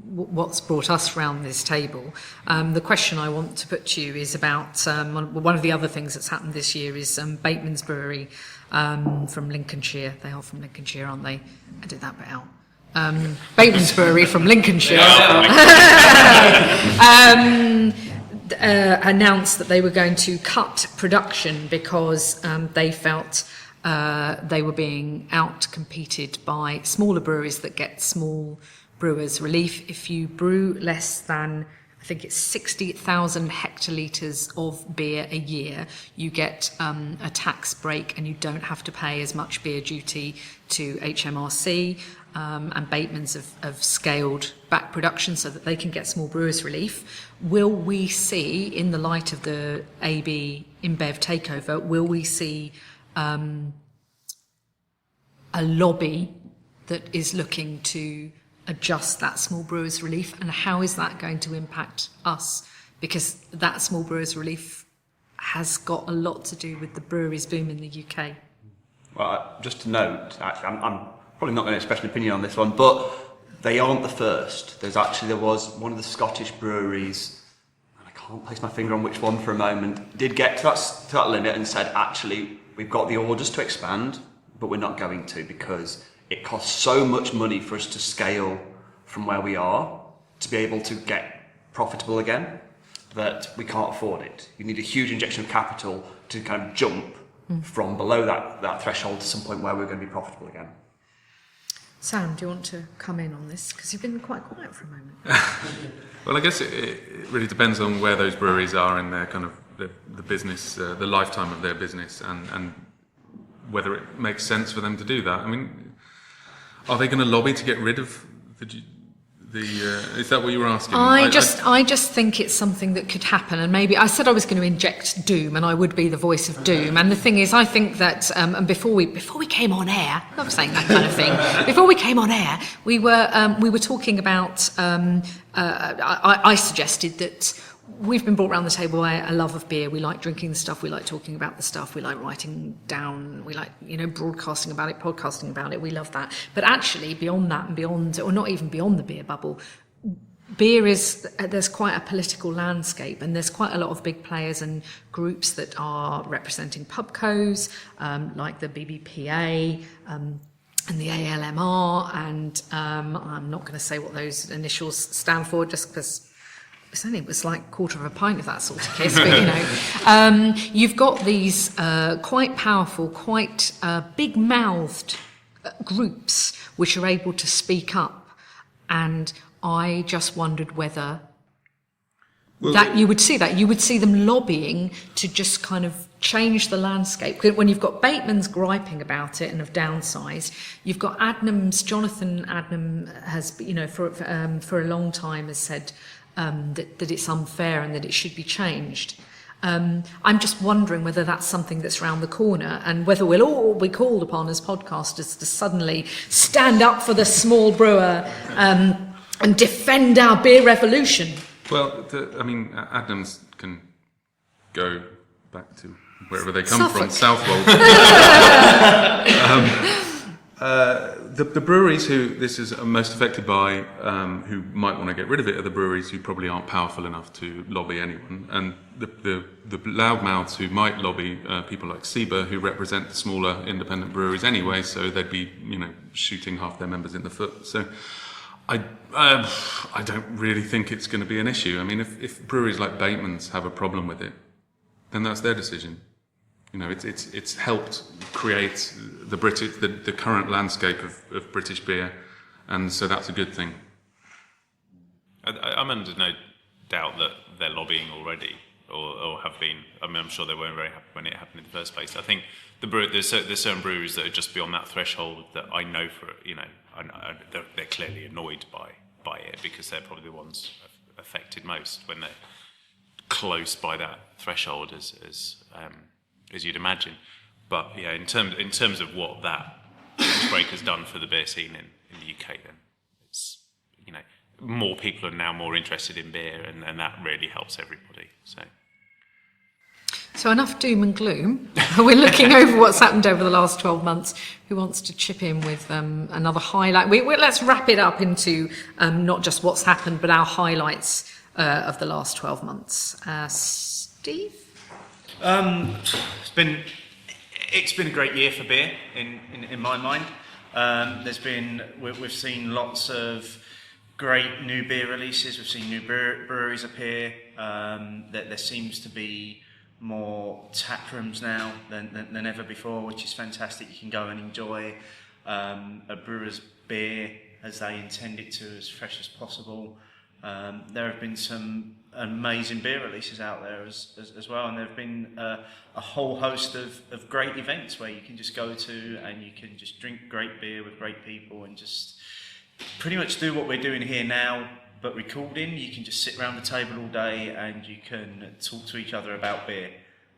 what's brought us round this table. The question I want to put to you is about one of the other things that's happened this year is Bateman's Brewery from Lincolnshire. They are from Lincolnshire, aren't they? Edit that bit out. Bateman's Brewery from Lincolnshire announced that they were going to cut production because they felt they were being out-competed by smaller breweries that get small brewers relief. If you brew less than, I think it's 60,000 hectolitres of beer a year, you get a tax break and you don't have to pay as much beer duty to HMRC. And Bateman's have scaled back production so that they can get small brewers relief. Will we see, in the light of the AB InBev takeover, will we see a lobby that is looking to adjust that small brewers relief, and how is that going to impact us? Because that small brewers relief has got a lot to do with the breweries boom in the UK. Well, just to note, actually, I'm probably not going to express an opinion on this one, but they aren't the first. There was one of the Scottish breweries, and I can't place my finger on which one for a moment, did get to that limit and said, actually, we've got the orders to expand, but we're not going to because it costs so much money for us to scale from where we are to be able to get profitable again that we can't afford it. You need a huge injection of capital to kind of jump from below that threshold to some point where we're going to be profitable again. Sam, do you want to come in on this? Because you've been quite quiet for a moment. Well, I guess it really depends on where those breweries are in their kind of the business, the lifetime of their business, and whether it makes sense for them to do that. I mean, are they going to lobby to get rid of the is that what you were asking? I just think it's something that could happen, and maybe I said I was going to inject doom, and I would be the voice of doom. And the thing is, I think that and before we came on air, I'm saying that kind of thing. Before we came on air, we were talking about. I suggested that we've been brought around the table by a love of beer. We like drinking the stuff. We like talking about the stuff. We like writing down. We like, broadcasting about it, podcasting about it. We love that. But actually, beyond that and beyond, or not even beyond the beer bubble, beer is, there's quite a political landscape, and there's quite a lot of big players and groups that are representing pubcos, like the BBPA, and the ALMR, and I'm not going to say what those initials stand for, just because it was like a quarter of a pint of that sort of kiss, but you've got these quite powerful, quite big-mouthed groups which are able to speak up, and I just wondered whether you would see that. You would see them lobbying to just kind of change the landscape. When you've got Bateman's griping about it and have downsized, you've got Jonathan Adnam has, for a long time has said that it's unfair and that it should be changed. I'm just wondering whether that's something that's around the corner, and whether we'll all be called upon as podcasters to suddenly stand up for the small brewer and defend our beer revolution. Well, Adams can go back to wherever they come from, Southwold. The breweries who this is most affected by, who might want to get rid of it, are the breweries who probably aren't powerful enough to lobby anyone. And the loudmouths who might lobby people like Seba, who represent the smaller independent breweries anyway, so they'd be, shooting half their members in the foot. So I don't really think it's going to be an issue. I mean, if breweries like Bateman's have a problem with it, then that's their decision. It's helped create the current landscape of British beer, and so that's a good thing. I'm under no doubt that they're lobbying already. or have been. I mean, I'm sure they weren't very happy when it happened in the first place. I think there's certain breweries that are just beyond that threshold that I know they're clearly annoyed by it, because they're probably the ones affected most when they're close by that threshold, as you'd imagine. But yeah, in terms of what that break has done for the beer scene in the UK, then it's, more people are now more interested in beer, and that really helps everybody. So enough doom and gloom. We're looking over what's happened over the last 12 months. Who wants to chip in with another highlight? Let's wrap it up into not just what's happened, but our highlights of the last 12 months. Steve? It's been a great year for beer in my mind. We've seen lots of great new beer releases. We've seen new breweries appear. There seems to be more tap rooms now than ever before, which is fantastic. You can go and enjoy a brewer's beer as they intend it to, as fresh as possible. There have been some amazing beer releases out there as well, and there have been a whole host of great events where you can just go to and you can just drink great beer with great people and just pretty much do what we're doing here now, but recording. You can just sit around the table all day and you can talk to each other about beer.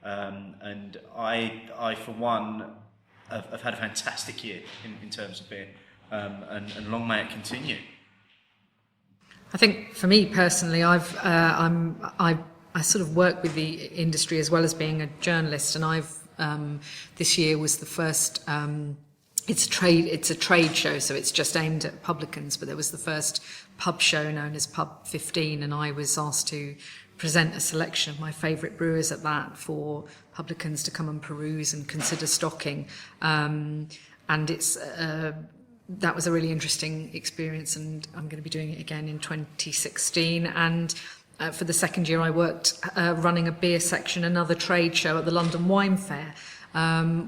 And I for one, have had a fantastic year in terms of beer, and long may it continue. I think for me personally, I sort of work with the industry as well as being a journalist, and this year was the first. It's a trade show, so it's just aimed at publicans. But there was the first pub show known as Pub 15, and I was asked to present a selection of my favourite brewers at that for publicans to come and peruse and consider stocking. And that was a really interesting experience, and I'm going to be doing it again in 2016. And for the second year, I worked running a beer section, another trade show at the London Wine Fair,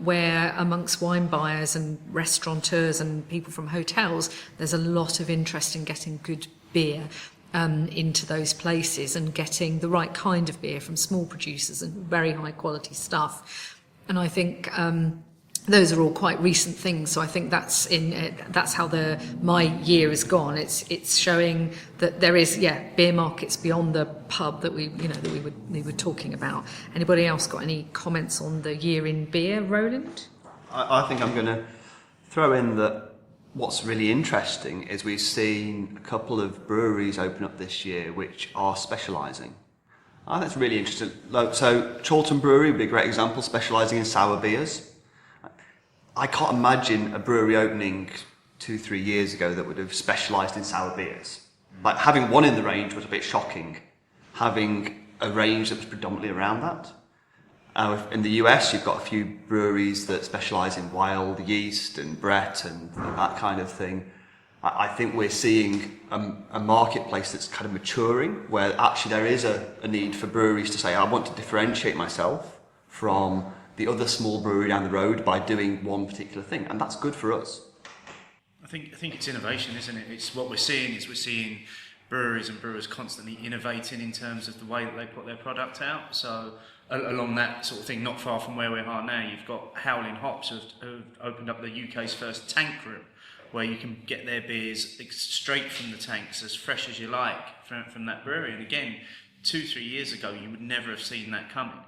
where amongst wine buyers and restaurateurs and people from hotels, there's a lot of interest in getting good beer into those places and getting the right kind of beer from small producers and very high quality stuff. And I think those are all quite recent things, so I think that's how my year has gone. It's showing that there is beer markets beyond the pub that we were talking about. Anybody else got any comments on the year in beer, Roland? I think I'm going to throw in that what's really interesting is we've seen a couple of breweries open up this year which are specialising. I think that's really interesting. So Chorlton Brewery would be a great example, specialising in sour beers. I can't imagine a brewery opening 2-3 years ago that would have specialised in sour beers. Like, having one in the range was a bit shocking. Having a range that was predominantly around that. In the US, you've got a few breweries that specialise in wild yeast and Brett and that kind of thing. I think we're seeing a marketplace that's kind of maturing, where actually there is a need for breweries to say, I want to differentiate myself from the other small brewery down the road by doing one particular thing, and that's good for us. I think it's innovation, isn't it? It's what we're seeing breweries and brewers constantly innovating in terms of the way that they put their product out. So along that sort of thing, not far from where we are now, you've got Howling Hops who've opened up the UK's first tank room, where you can get their beers straight from the tanks, as fresh as you like, from that brewery. And again, 2-3 years ago, you would never have seen that coming.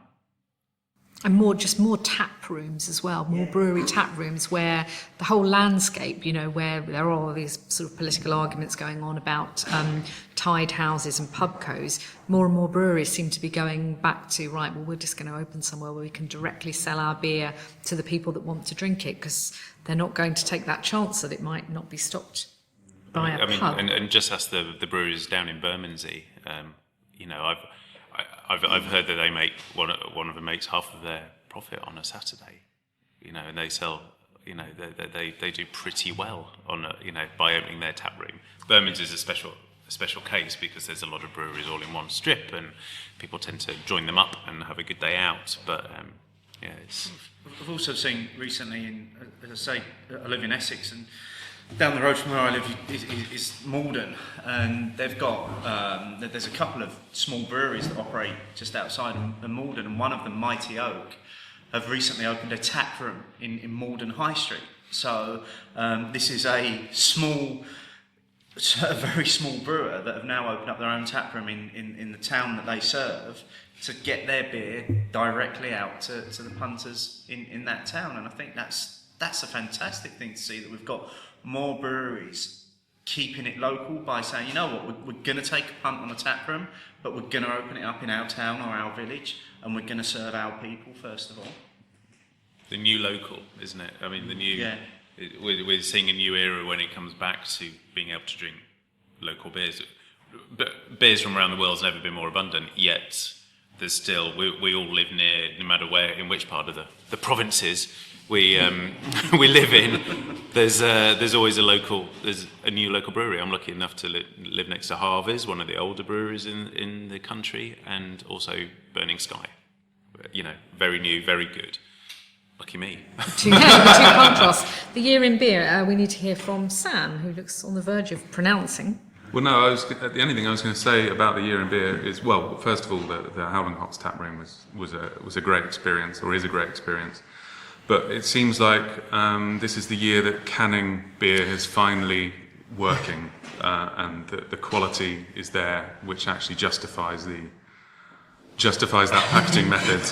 And more tap rooms as well, more brewery tap rooms, where the whole landscape, where there are all these sort of political arguments going on about tied houses and pubcos, more and more breweries seem to be going back to, right, well, we're just going to open somewhere where we can directly sell our beer to the people that want to drink it, because they're not going to take that chance that it might not be stocked by a pub. And just ask the breweries down in Bermondsey, I've heard that they make one of them makes half of their profit on a Saturday, and they sell, they do pretty well on by opening their tap room. Bermondsey is a special case because there's a lot of breweries all in one strip, and people tend to join them up and have a good day out. But it's. I've also seen recently, as I say, I live in Essex, and down the road from where I live is Malden, and they've got there's a couple of small breweries that operate just outside of Malden, and one of them, Mighty Oak, have recently opened a tap room in Malden High Street. So this is a very small brewer that have now opened up their own tap room in the town that they serve to get their beer directly out to the punters in that town. And I think that's a fantastic thing to see, that we've got more breweries keeping it local by saying, you know what, we're going to take a punt on a tap room, but we're going to open it up in our town or our village, and we're going to serve our people first of all. The new local, isn't it? I mean, the new. Yeah. We're seeing a new era when it comes back to being able to drink local beers. But beers from around the world has never been more abundant. Yet there's still we all live near, no matter where, in which part of the provinces we live in. There's always there's a new local brewery. I'm lucky enough to live next to Harvey's, one of the older breweries in the country, and also Burning Sky. You know, very new, very good. Lucky me. Two contrasts. The year in beer, we need to hear from Sam, who looks on the verge of pronouncing. Well, no, the only thing I was going to say about the year in beer is, well, first of all, the Howling Hops tap room was a great experience, or is a great experience. But it seems like this is the year that canning beer is finally working, and the quality is there, which actually justifies that packaging method.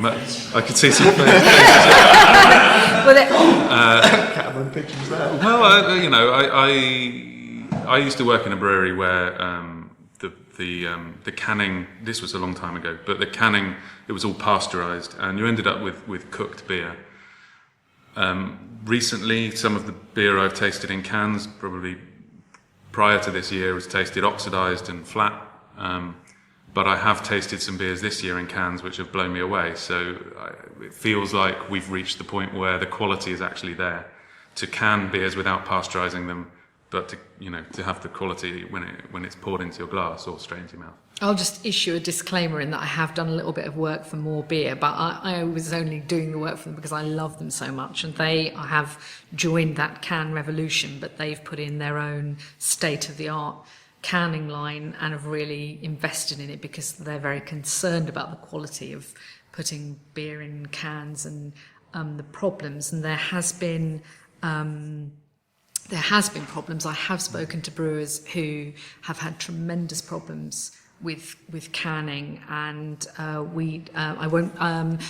I could see some faces. Cameron pictures there. Well, I used to work in a brewery where the canning. This was a long time ago, but the canning, it was all pasteurised, and you ended up with cooked beer. Recently, some of the beer I've tasted in cans, probably prior to this year, was tasted oxidised and flat. But I have tasted some beers this year in cans which have blown me away. So it feels like we've reached the point where the quality is actually there to can beers without pasteurising them, but to have the quality when it's poured into your glass or straight into your mouth. I'll just issue a disclaimer in that I have done a little bit of work for More Beer, but I was only doing the work for them because I love them so much, and they have joined that can revolution, but they've put in their own state-of-the-art canning line and have really invested in it because they're very concerned about the quality of putting beer in cans and the problems. And there has been problems. I have spoken to brewers who have had tremendous problems with canning, and I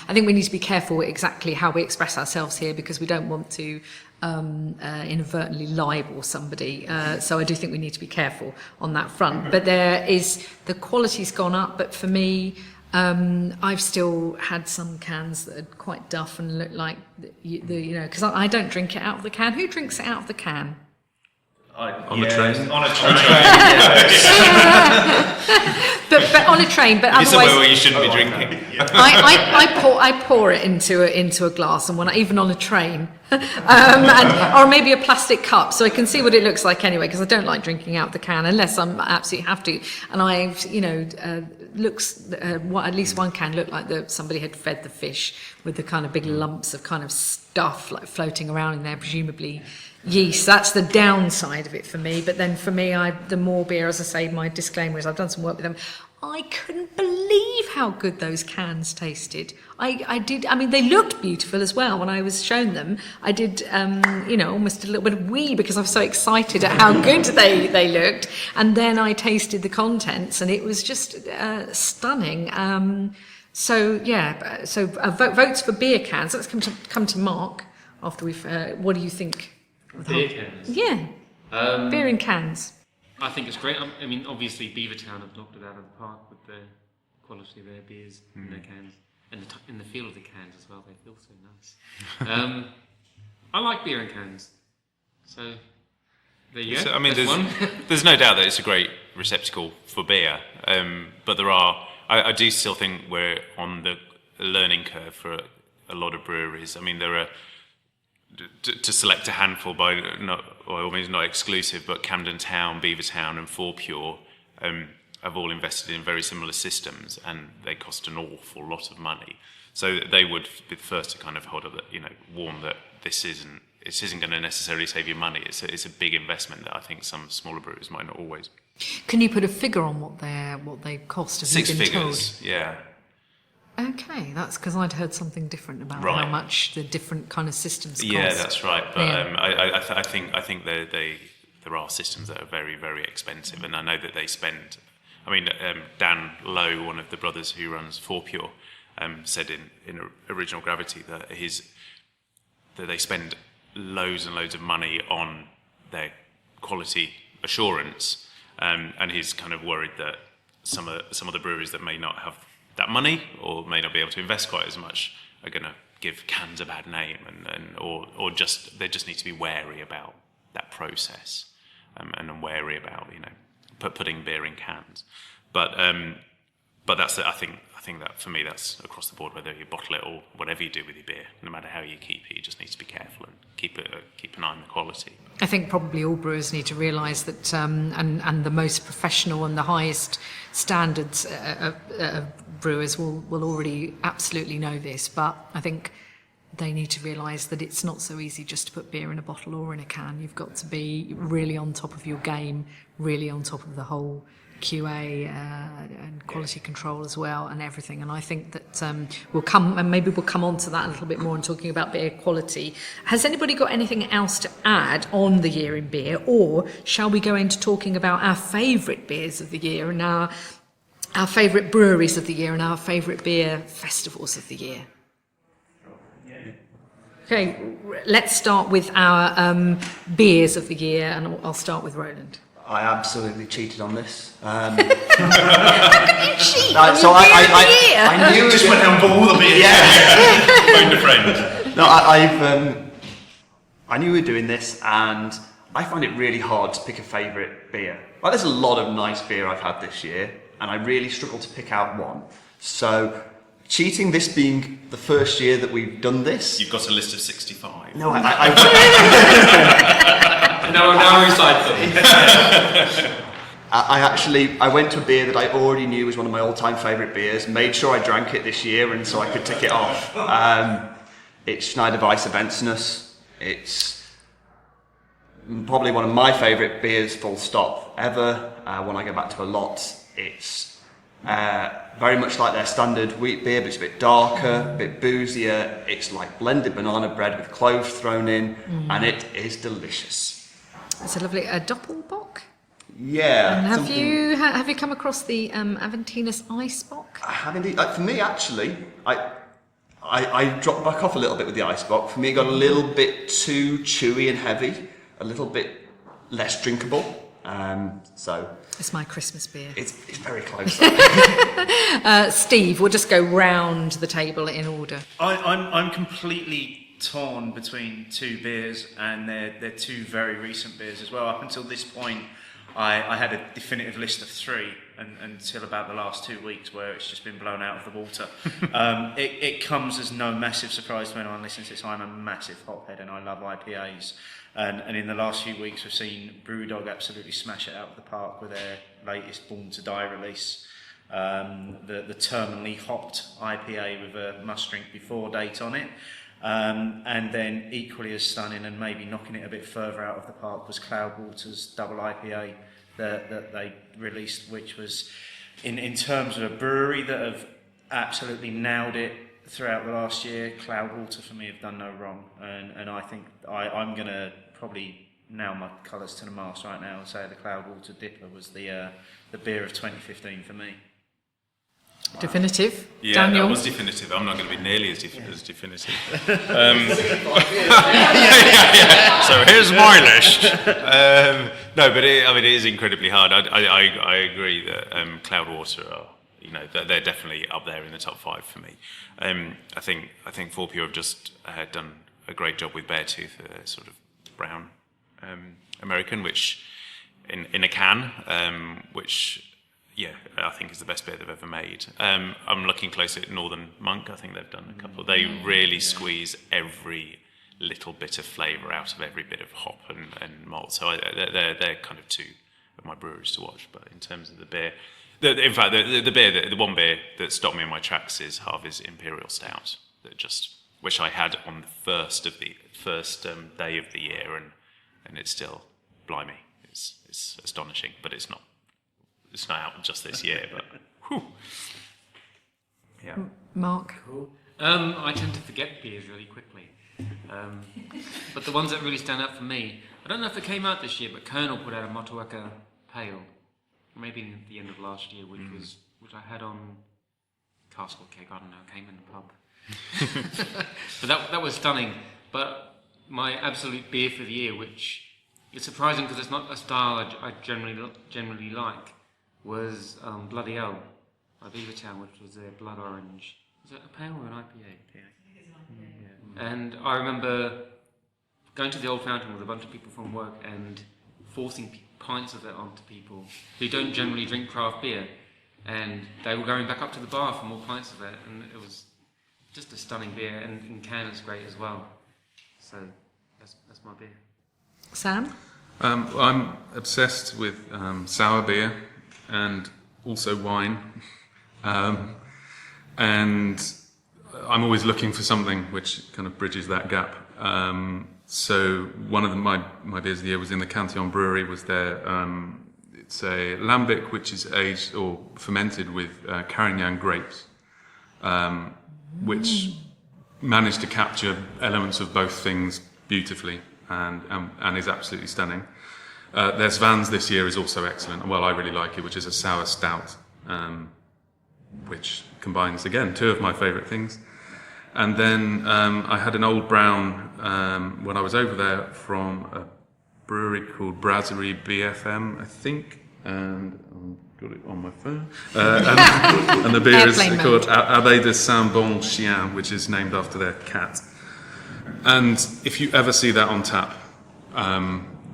think we need to be careful exactly how we express ourselves here, because we don't want to inadvertently libel somebody. So I do think we need to be careful on that front. But the quality's gone up. But for me, I've still had some cans that are quite duff and look like because I don't drink it out of the can. Who drinks it out of the can? On the train? On a train. but on a train. But It's otherwise, somewhere where you shouldn't be drinking. I pour it into a glass, and even on a train, or maybe a plastic cup, so I can see what it looks like anyway. Because I don't like drinking out the can unless I absolutely have to. And looks at least one can look like somebody had fed the fish with the kind of big lumps of kind of stuff like floating around in there, presumably yeast. That's the downside of it for me. But then for me, the More Beer, as I say, my disclaimer is I've done some work with them. I couldn't believe how good those cans tasted. I did. I mean, they looked beautiful as well when I was shown them. I did, almost a little bit of wee because I was so excited at how good they looked. And then I tasted the contents, and it was just stunning. So votes for beer cans. Let's come to Mark after we've. What do you think? Beer cans. Yeah, beer in cans. I think it's great. I mean, obviously, Beavertown have knocked it out of the park with the quality of their beers in their cans, and in the feel of the cans as well. They feel so nice. I like beer in cans. So there you go. So, I mean, That's there's no doubt that it's a great receptacle for beer, but I do still think we're on the learning curve for a lot of breweries. I mean, there are. To select a handful by not exclusive, but Camden Town, Beavertown, and Four Pure have all invested in very similar systems, and they cost an awful lot of money. So they would be the first to kind of hold up, warn that this isn't it isn't going to necessarily save you money. It's a big investment that I think some smaller brewers might not always. Can you put a figure on what they cost? Have Six you been figures, yeah. told? Okay, that's because I'd heard something different about Right. how much the different kind of systems cost. Yeah, that's right. But Yeah. I think there are systems that are very, very expensive, and I know that they spend. I mean, Dan Lowe, one of the brothers who runs 4Pure, said in Original Gravity that they spend loads and loads of money on their quality assurance, and he's kind of worried that some of the breweries that may not have that money or may not be able to invest quite as much are going to give cans a bad name, or just they just need to be wary about that process, and wary about putting beer in cans. But that's I think that for me that's across the board, whether you bottle it or whatever you do with your beer, no matter how you keep it, you just need to be careful and keep an eye on the quality. I think probably all brewers need to realise that, and the most professional and the highest standards brewers will already absolutely know this, but I think they need to realise that it's not so easy just to put beer in a bottle or in a can. You've got to be really on top of your game, really on top of the whole QA and quality control as well, and everything. And I think that we'll come on to that a little bit more in talking about beer quality. Has anybody got anything else to add on the year in beer, or shall we go into talking about our favourite beers of the year and our favourite breweries of the year and our favourite beer festivals of the year? Okay, let's start with our beers of the year, and I'll start with Roland. I absolutely cheated on this. Cheat No, on so your beer of the year. I knew Just went out and bought all the beer. Yeah. Phoned a friend. No, I knew we were doing this, and I find it really hard to pick a favourite beer. Like, there's a lot of nice beer I've had this year, and I really struggle to pick out one. So, cheating, this being the first year that we've done this. You've got a list of 65. No, Now recite them. I went to a beer that I already knew was one of my all-time favourite beers, made sure I drank it this year, and so I could tick it off. It's Schneider Weiss Avensinus. It's probably one of my favourite beers, full stop, ever. One I go back to a lot. It's very much like their standard wheat beer, but it's a bit darker, a bit boozier. It's like blended banana bread with cloves thrown in, and it is delicious. It's a lovely Doppelbock. Yeah. And have you come across the Aventinus Icebock? I have indeed. Like, for me, actually, I dropped back off a little bit with the Icebock. For me, it got a little bit too chewy and heavy, a little bit less drinkable. So It's my Christmas beer. it's very close. Steve, we'll just go round the table in order. I'm completely torn between two beers, and they're two very recent beers as well. Up until this point, I had a definitive list of three, until about the last 2 weeks, where it's just been blown out of the water. It comes as no massive surprise to anyone listening to this. I'm a massive hophead, and I love IPAs. And in the last few weeks, we've seen Brewdog absolutely smash it out of the park with their latest Born to Die release. The terminally hopped IPA with a must drink before date on it. And then equally as stunning and maybe knocking it a bit further out of the park was Cloudwater's double IPA that they released, which was in terms of a brewery that have absolutely nailed it throughout the last year. Cloudwater for me have done no wrong, and I think I'm going to probably nail my colours to the mast right now and say the Cloudwater Dipper was the beer of 2015 for me. Definitive. Yeah, Daniel? that was definitive. I'm not going to be nearly as definitive. So here's my list. No, but it is incredibly hard. I agree that Cloudwater are, they're definitely up there in the top 5 for me. I think 4Pure have just done a great job with Beartooth, sort of brown American, which in a can, which. Yeah, I think is the best beer they've ever made. I'm looking closely at Northern Monk. I think they've done a couple. They really squeeze every little bit of flavour out of every bit of hop and malt. So they're kind of two of my breweries to watch. But in terms of the beer, the one beer that stopped me in my tracks is Harvey's Imperial Stout. That just which I had on the first day of the year, and it's still, blimey, it's astonishing. But it's not out just this year. But whew. Yeah. Mark? I tend to forget beers really quickly. But the ones that really stand out for me, I don't know if it came out this year, but Colonel put out a Motueka Pale, maybe at the end of last year, which I had on Castle Keg, I don't know, came in the pub. But that was stunning. But my absolute beer for the year, which is surprising because it's not a style I generally like, was Bloody Hell by Beavertown, which was their blood orange. Is it a pale or an IPA? Yeah. And I remember going to the Old Fountain with a bunch of people from work and forcing pints of it onto people who don't generally drink craft beer, and they were going back up to the bar for more pints of it, and it was just a stunning beer, and in can it's great as well. So that's my beer. Sam? I'm obsessed with sour beer and also wine. And I'm always looking for something which kind of bridges that gap. So one of my beers of the year was in the Cantillon Brewery. Was their it's a lambic which is aged or fermented with Carignan grapes, which managed to capture elements of both things beautifully and is absolutely stunning. Their Svans this year is also excellent. Well, I really like it, which is a sour stout, which combines, again, two of my favourite things. And then I had an old brown when I was over there from a brewery called Brasserie BFM, I think, and I've got it on my phone. And the beer is called Abbé de Saint-Bon Chien, which is named after their cat. And if you ever see that on tap,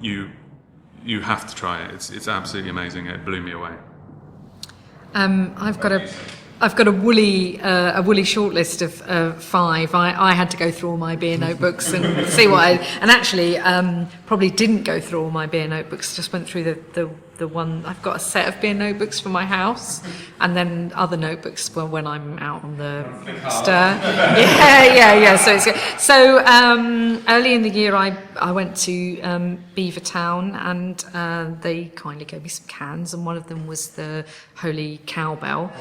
you have to try it. It's absolutely amazing. It blew me away. I've got a woolly shortlist of 5. I had to go through all my beer notebooks and see what and actually probably didn't go through all my beer notebooks. Just went through the one. I've got a set of beer notebooks for my house, and then other notebooks when I'm out on the stir. Yeah. So it's good. So early in the year, I went to Beavertown, and they kindly gave me some cans, and one of them was the Holy Cowbell,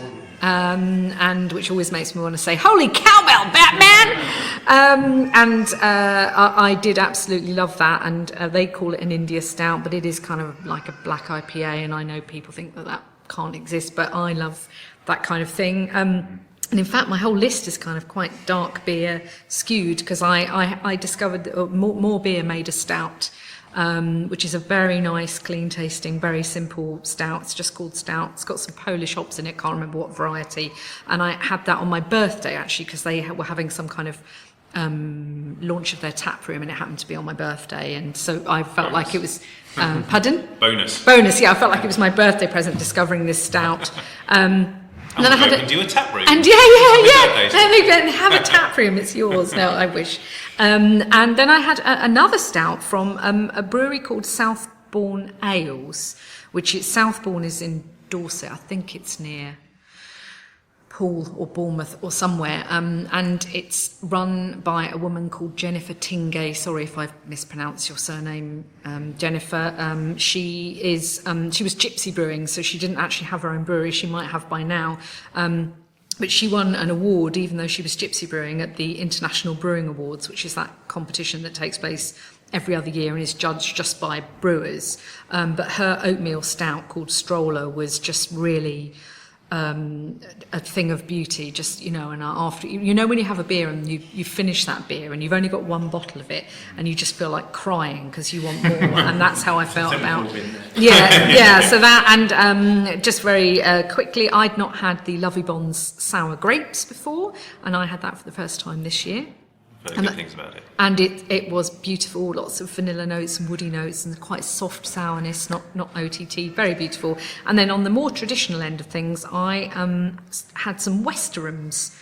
and which always makes me want to say Holy Cowbell, Batman. I did absolutely love that, and they call it an India Stout, but it is kind of like a black IPA, and I know people think that can't exist, but I love that kind of thing. And in fact, my whole list is kind of quite dark beer skewed, because I discovered that more beer made a stout, which is a very nice, clean tasting, very simple stout. It's just called stout. It's got some Polish hops in it, can't remember what variety. And I had that on my birthday, actually, because they were having some kind of launch of their tap room, and it happened to be on my birthday, and so I felt like it was pardon? Bonus, yeah, I felt like it was my birthday present discovering this stout. And then I had do a tap room. And yeah. Have a tap room. It's yours. No, I wish. And then I had another stout from a brewery called Southbourne Ales, Southbourne is in Dorset. I think it's near Poole or Bournemouth or somewhere, and it's run by a woman called Jennifer Tingay. Sorry if I've mispronounced your surname, Jennifer. She was gypsy brewing, so she didn't actually have her own brewery. She might have by now, but she won an award, even though she was gypsy brewing, at the International Brewing Awards, which is that competition that takes place every other year and is judged just by brewers. But her oatmeal stout called Stroller was just really a thing of beauty, just, and after, when you have a beer and you finish that beer and you've only got one bottle of it and you just feel like crying because you want more, and that's how I felt about so that, and just very quickly, I'd not had the Lovey Bonds sour grapes before, and I had that for the first time this year. Good things about it. And it was beautiful, lots of vanilla notes and woody notes and quite soft sourness, not OTT, very beautiful. And then on the more traditional end of things, I had some Westerham's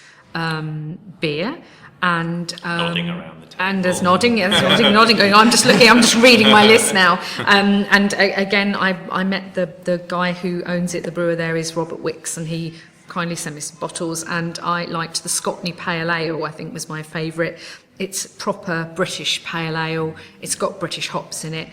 beer, and nodding around the table. And there's nodding going on. I'm just reading my list now. And again, I met the guy who owns it. The brewer there is Robert Wicks, and he kindly sent me some bottles, and I liked the Scotney Pale Ale. I think was my favourite. It's proper British pale ale. It's got British hops in it.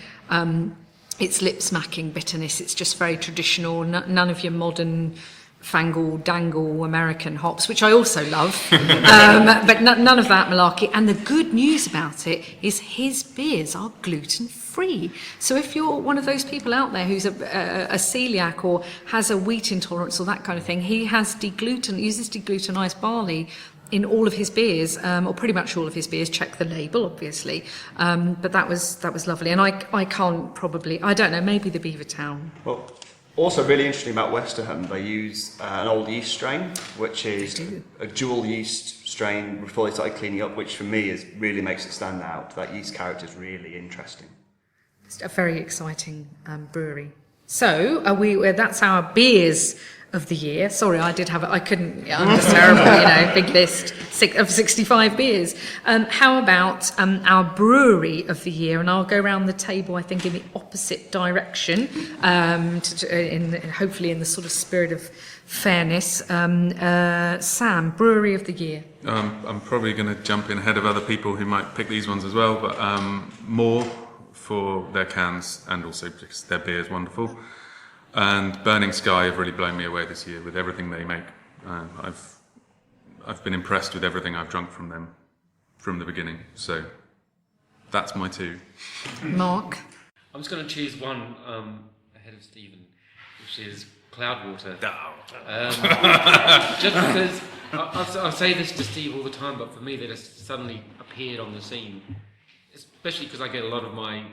It's lip-smacking bitterness. It's just very traditional. None of your modern fangle dangle American hops, which I also love, but none of that malarkey. And the good news about it is his beers are gluten-free. So if you're one of those people out there who's a celiac or has a wheat intolerance or that kind of thing, he has uses deglutenized barley in all of his beers, or pretty much all of his beers. Check the label, obviously. But that was lovely. And I can't probably, I don't know, maybe the Beavertown. Well, also really interesting about Westerham, they use an old yeast strain, which is a dual yeast strain before they started cleaning up, which for me really makes it stand out. That yeast character is really interesting. It's a very exciting brewery. So that's our beers of the year. Sorry, I couldn't, I'm just terrible, big list of 65 beers. How about our brewery of the year? And I'll go around the table, I think, in the opposite direction, hopefully in the sort of spirit of fairness. Sam, brewery of the year. I'm probably going to jump in ahead of other people who might pick these ones as well, but Moore for their cans and also because their beer is wonderful. And Burning Sky have really blown me away this year with everything they make. I've been impressed with everything I've drunk from them from the beginning. So that's my two. Mark? I'm just going to choose one ahead of Stephen, which is Cloudwater. Just because I say this to Steve all the time, but for me they just suddenly appeared on the scene. Especially because I get a lot of my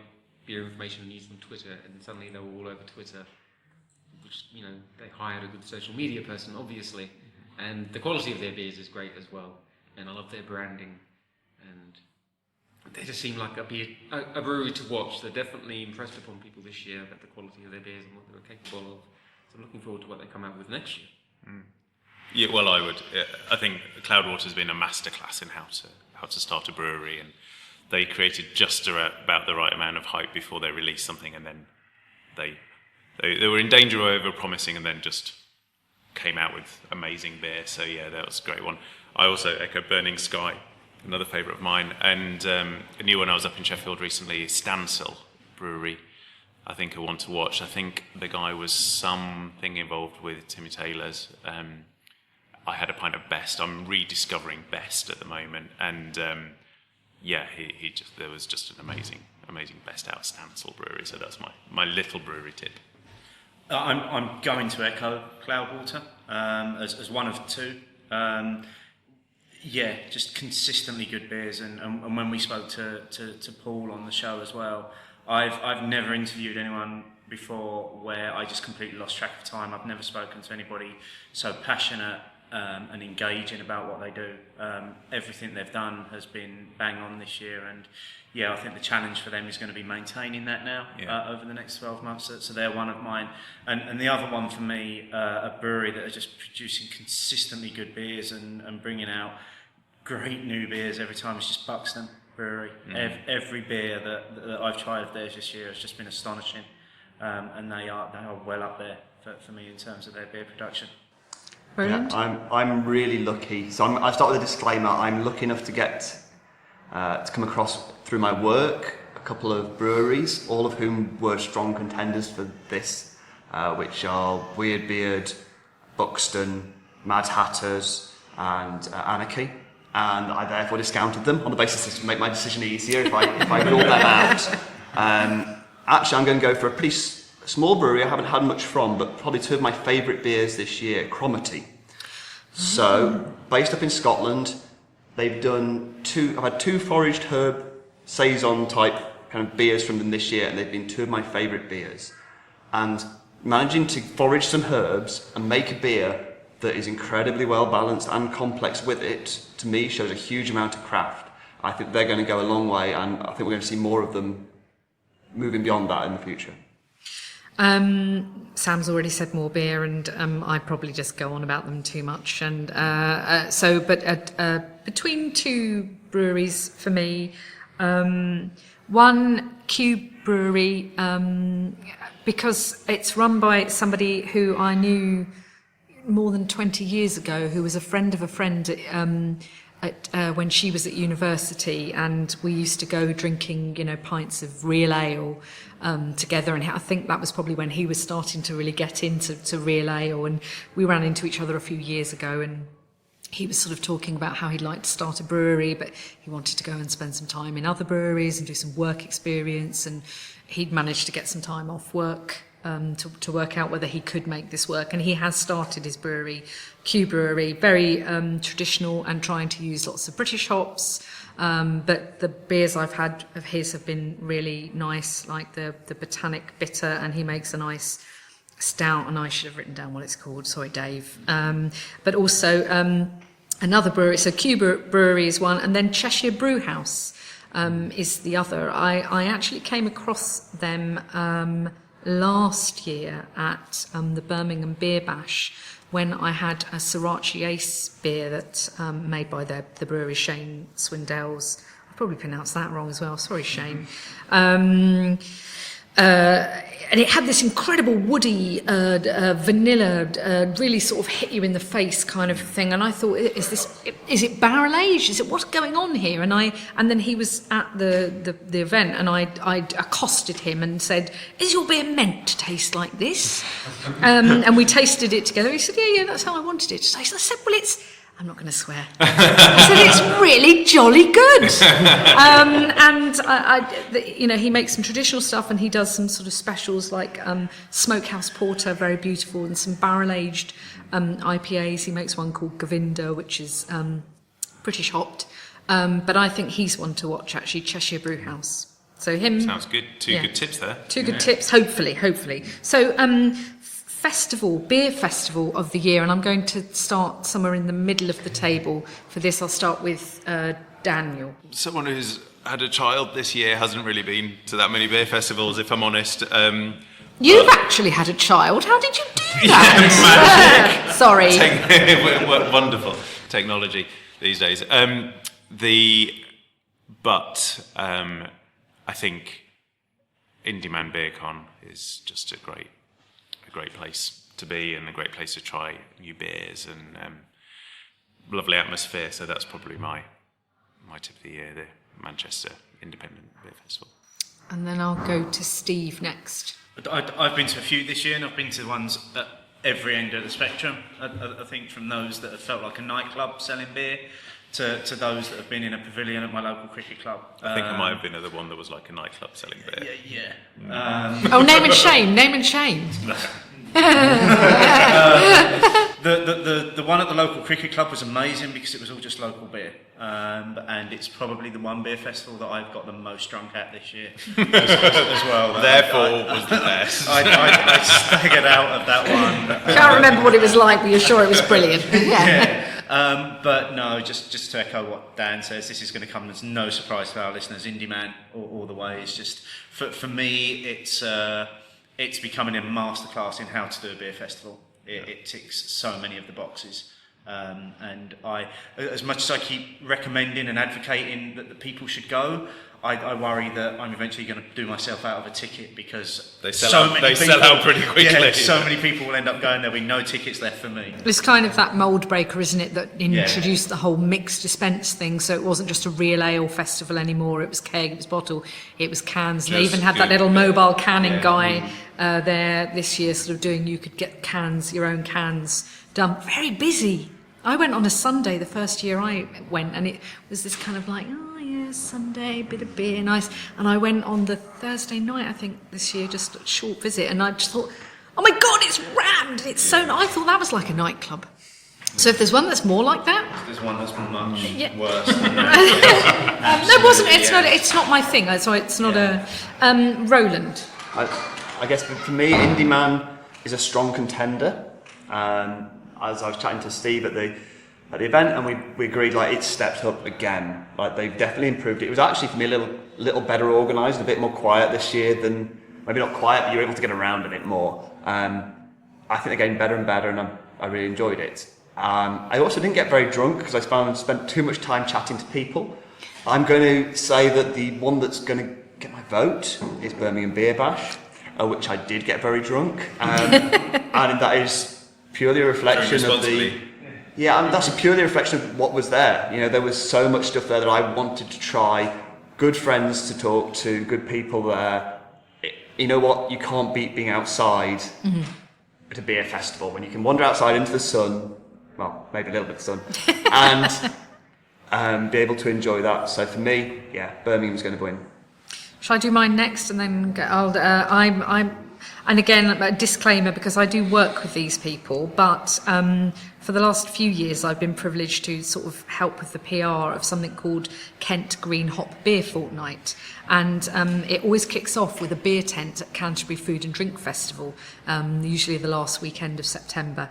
beer information news from Twitter, and suddenly they were all over Twitter. Which, they hired a good social media person, obviously, and the quality of their beers is great as well, and I love their branding, and they just seem like a brewery to watch. They're definitely impressed upon people this year about the quality of their beers and what they're capable of, so I'm looking forward to what they come out with next year. Yeah, well, I think Cloudwater has been a masterclass in how to start a brewery, and they created just about the right amount of hype before they released something, and then they were in danger of over-promising and then just came out with amazing beer. So yeah, that was a great one. I also echo Burning Sky, another favourite of mine. And a new one I was up in Sheffield recently is Stansell Brewery. I think I want to watch. I think the guy was something involved with Timmy Taylor's. I had a pint of Best. I'm rediscovering Best at the moment. And there was just an amazing Best out Stansell Brewery. So that's my little brewery tip. I'm going to echo Cloudwater as one of two. Just consistently good beers, and when we spoke to Paul on the show as well, I've never interviewed anyone before where I just completely lost track of time. I've never spoken to anybody so passionate and engaging about what they do. Everything they've done has been bang on this year, and I think the challenge for them is going to be maintaining that now over the next 12 months. So they're one of mine. And the other one for me, a brewery that are just producing consistently good beers and bringing out great new beers every time, is just Buxton Brewery. Every beer that I've tried of theirs this year has just been astonishing, and they are well up there for me in terms of their beer production. Roland? Yeah, I'm really lucky. So I start with a disclaimer. I'm lucky enough to get to come across through my work a couple of breweries, all of whom were strong contenders for this, which are Weird Beard, Buxton, Mad Hatters, and Anarchy. And I therefore discounted them on the basis to make my decision easier if I ruled them out. Actually, I'm going to go for a pretty small brewery I haven't had much from, but probably two of my favourite beers this year, Cromarty. So, based up in Scotland, they've done I've had two foraged herb saison type kind of beers from them this year, and they've been two of my favourite beers. And managing to forage some herbs and make a beer that is incredibly well balanced and complex with it, to me, shows a huge amount of craft. I think they're going to go a long way, and I think we're going to see more of them moving beyond that in the future. Sam's already said more beer, and I probably just go on about them too much. And between two breweries for me, one Cube Brewery, because it's run by somebody who I knew more than 20 years ago, who was a friend of a friend when she was at university, and we used to go drinking, pints of real ale together. And I think that was probably when he was starting to really get into real ale, and we ran into each other a few years ago, and he was sort of talking about how he'd like to start a brewery, but he wanted to go and spend some time in other breweries and do some work experience, and he'd managed to get some time off work to work out whether he could make this work. And he has started his brewery, Q Brewery, very traditional and trying to use lots of British hops. But the beers I've had of his have been really nice, like the Botanic Bitter, and he makes a nice stout, and I should have written down what it's called, sorry Dave. But also another brewery, so Q Brewery is one, and then Cheshire Brew House is the other. I actually came across them last year at the Birmingham Beer Bash, when I had a Sriracha Ace beer that's made by the brewery Shane Swindells. I probably pronounced that wrong as well, sorry Shane. And it had this incredible woody, vanilla, really sort of hit you in the face kind of thing. And I thought, is it barrel aged? Is it what's going on here? And then he was at the event, and I accosted him and said, "Is your beer meant to taste like this?" And we tasted it together. He said, "Yeah, that's how I wanted it to taste." I said, "Well, I'm not going to swear." I said, "It's really jolly good." He makes some traditional stuff, and he does some sort of specials like Smokehouse Porter, very beautiful, and some barrel-aged IPAs. He makes one called Govinda, which is British hopped. But I think he's one to watch, actually, Cheshire Brew House. So him... Sounds good. Two good tips there. Two good tips, hopefully. So... beer festival of the year, and I'm going to start somewhere in the middle of the table for this. I'll start with Daniel. Someone who's had a child this year hasn't really been to that many beer festivals, if I'm honest. You've actually had a child. How did you do that? Sorry. Wonderful technology these days. I think Indie Man Beer Con is just a great place to be, and a great place to try new beers, and lovely atmosphere. So that's probably my tip of the year, the Manchester Independent Beer Festival. And then I'll go to Steve next. I've been to a few this year, and I've been to ones at every end of the spectrum. I think from those that have felt like a nightclub selling beer to those that have been in a pavilion at my local cricket club. I think I might have been at the one that was like a nightclub selling beer. Yeah. Name and shame. The one at the local cricket club was amazing because it was all just local beer, and it's probably the one beer festival that I've got the most drunk at this year as well. Therefore, was the best. I staggered out of that one. Can't remember what it was like, but you're sure it was brilliant. Yeah. But no, just to echo what Dan says, this is going to come as no surprise to our listeners. Indie Man all the way is just for me. It's becoming a masterclass in how to do a beer festival. It ticks so many of the boxes. And I, as much as I keep recommending and advocating that the people should go, I worry that I'm eventually going to do myself out of a ticket because they sell out pretty quickly. Yeah, so many people will end up going. There'll be no tickets left for me. It's kind of that mould breaker, isn't it, that introduced the whole mixed dispense thing. So it wasn't just a real ale festival anymore. It was keg, it was bottle, it was cans. And they even had that little mobile canning guy there this year, sort of doing. You could get your own cans done. Very busy. I went on a Sunday the first year I went, and it was this kind of like, Sunday, bit of beer, nice. And I went on the Thursday night, I think, this year, just a short visit, and I just thought, oh my God, it's rammed. It's so. I thought that was like a nightclub. So if there's one that's more like that, there's one that's much worse than that. No, it wasn't. It's not my thing. So it's not a Roland. I guess for me, Indie Man is a strong contender. As I was chatting to Steve at the event, and we agreed it's stepped up again. They've definitely improved it. It was actually for me a little better organised, a bit more quiet this year than, maybe not quiet, but you were able to get around a bit more. I think they're getting better and better, and I really enjoyed it. I also didn't get very drunk because I spent too much time chatting to people. I'm going to say that the one that's going to get my vote is Birmingham Beer Bash, which I did get very drunk, and that is purely a reflection of the. Responsibly. Yeah, and that's purely a reflection of what was there. You know, there was so much stuff there that I wanted to try. Good friends to talk to, good people there. You know what? You can't beat being outside at a beer festival when you can wander outside into the sun. Well, maybe a little bit of sun, and be able to enjoy that. So for me, yeah, Birmingham's going to win. Shall I do mine next, and then and again, a disclaimer, because I do work with these people, but for the last few years I've been privileged to sort of help with the PR of something called Kent Green Hop Beer Fortnight, and it always kicks off with a beer tent at Canterbury Food and Drink Festival, usually the last weekend of September.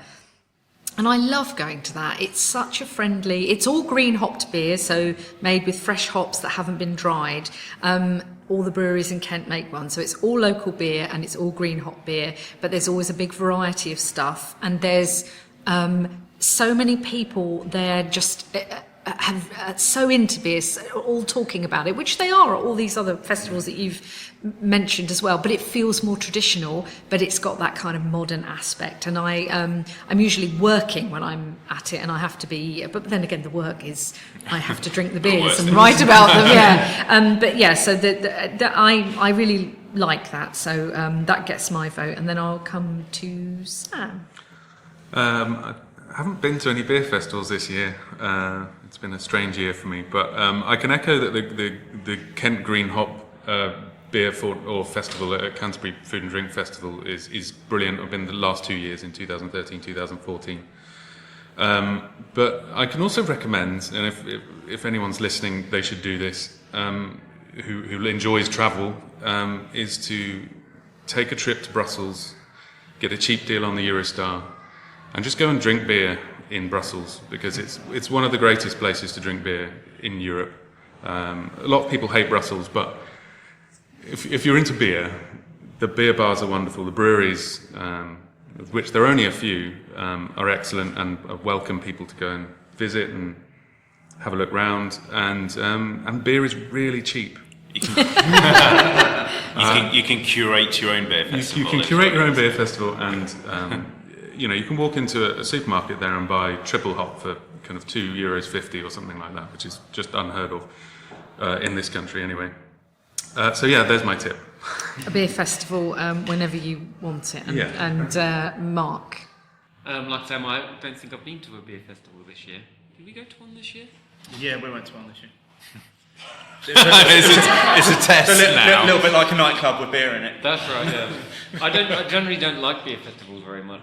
And I love going to that. It's such a friendly, it's all green hopped beer, so made with fresh hops that haven't been dried. All the breweries in Kent make one, so it's all local beer and it's all green hop beer, but there's always a big variety of stuff, and there's so many people there just so into beer, all talking about it, which they are at all these other festivals that you've mentioned as well, but it feels more traditional, but it's got that kind of modern aspect. And I'm usually working when I'm at it, and I have to be, but then again the work is I have to drink the beers and write about them, yeah. But yeah, so I really like that, so that gets my vote, and then I'll come to Sam. I haven't been to any beer festivals this year. It's been a strange year for me, but I can echo that the Kent Green Hop beer festival at Canterbury Food and Drink Festival is brilliant. I've been the last 2 years in 2013, 2014. But I can also recommend, and if anyone's listening, they should do this, who enjoys travel, is to take a trip to Brussels, get a cheap deal on the Eurostar, and just go and drink beer in Brussels, because it's one of the greatest places to drink beer in Europe. A lot of people hate Brussels, but if you're into beer, the beer bars are wonderful. The breweries, of which there are only a few, are excellent and welcome people to go and visit and have a look round. And beer is really cheap. You can curate your own beer festival. You can curate your own beer festival, and you can walk into a supermarket there and buy triple hop for kind of €2.50 or something like that, which is just unheard of in this country anyway. So yeah, there's my tip. A beer festival whenever you want it. And Mark? Like Sam, I don't think I've been to a beer festival this year. Did we go to one this year? Yeah, we went to one this year. It's a test now. A little bit like a nightclub with beer in it. That's right, yeah. I generally don't like beer festivals very much.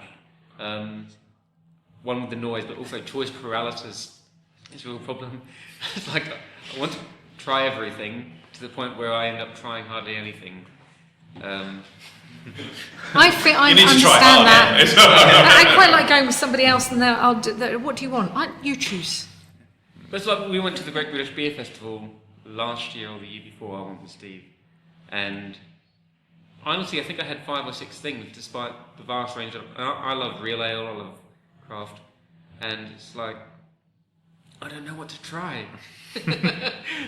One with the noise, but also choice paralysis is a real problem. It's like I want to try everything to the point where I end up trying hardly anything. I understand that. I quite like going with somebody else, and what do you want? You choose. But it's like we went to the Great British Beer Festival last year or the year before. I went with Steve, and honestly, I think I had 5 or 6 things, despite the vast range of. I love real ale, I love craft, and it's like I don't know what to try.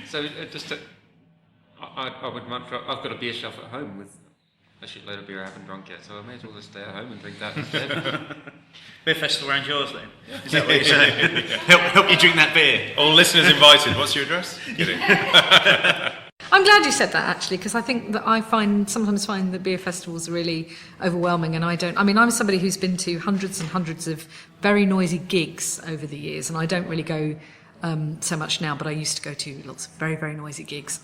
So I would much. I've got a beer shelf at home with a shitload of beer I haven't drunk yet, so I may as well just stay at home and drink that instead. Beer festival around yours then? Is that what you're saying? help you drink that beer. All listeners invited. What's your address? Kidding. I'm glad you said that, actually, because I think that sometimes find that beer festivals are really overwhelming, and I'm somebody who's been to hundreds and hundreds of very noisy gigs over the years, and I don't really go so much now, but I used to go to lots of very, very noisy gigs.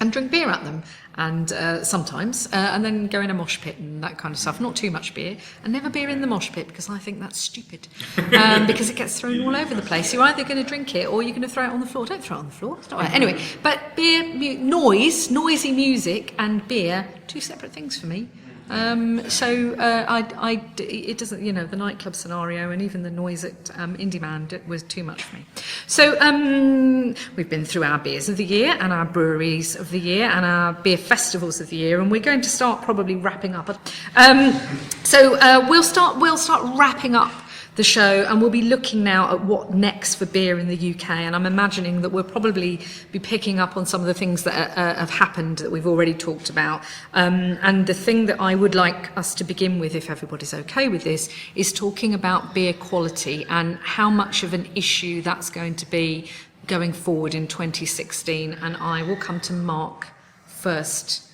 And drink beer at them, and sometimes, and then go in a mosh pit and that kind of stuff. Not too much beer, and never beer in the mosh pit, because I think that's stupid, because it gets thrown all over the place. You're either going to drink it or you're going to throw it on the floor. Don't throw it on the floor. It's not right. Anyway, but beer, noisy music, and beer, 2 separate things for me. It doesn't, the nightclub scenario and even the noise at Indie Man was too much for me. So we've been through our beers of the year and our breweries of the year and our beer festivals of the year, and we're going to start probably wrapping up. We'll start wrapping up the show, and we'll be looking now at what next for beer in the UK. And I'm imagining that we'll probably be picking up on some of the things that have happened that we've already talked about. And the thing that I would like us to begin with, if everybody's okay with this, is talking about beer quality and how much of an issue that's going to be going forward in 2016. And I will come to Mark first.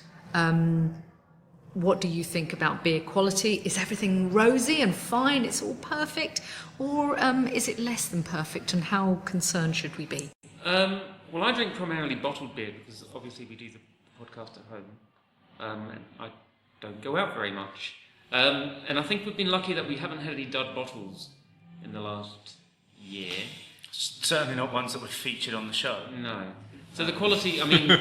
What do you think about beer quality? Is everything rosy and fine, it's all perfect? Or is it less than perfect, and how concerned should we be? Well, I drink primarily bottled beer because obviously we do the podcast at home, and I don't go out very much. And I think we've been lucky that we haven't had any dud bottles in the last year. Certainly not ones that were featured on the show. No. So the quality, I mean,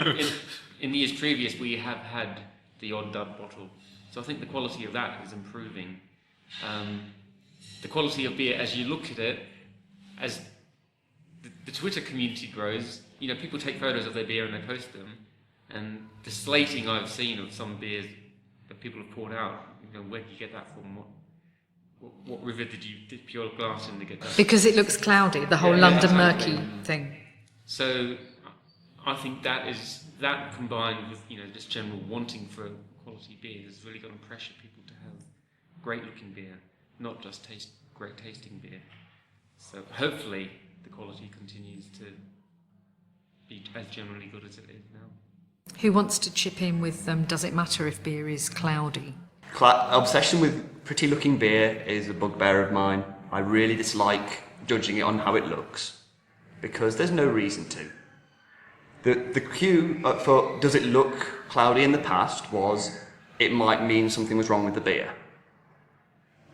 in the years previous we have had the odd dud bottle. So I think the quality of that is improving. The quality of beer, as you look at it, as the Twitter community grows, you know, people take photos of their beer and they post them, and the slating I've seen of some beers that people have poured out, you know, where did you get that from? What river did you dip your glass in to get that? Because it looks cloudy, the whole London murky thing. So I think that combined with, you know, this general wanting for quality beer has really going to pressure people to have great looking beer, not just great tasting beer. So hopefully the quality continues to be as generally good as it is now. Who wants to chip in with does it matter if beer is cloudy? Obsession with pretty looking beer is a bugbear of mine. I really dislike judging it on how it looks, because there's no reason to. The cue for does it look cloudy in the past was it might mean something was wrong with the beer.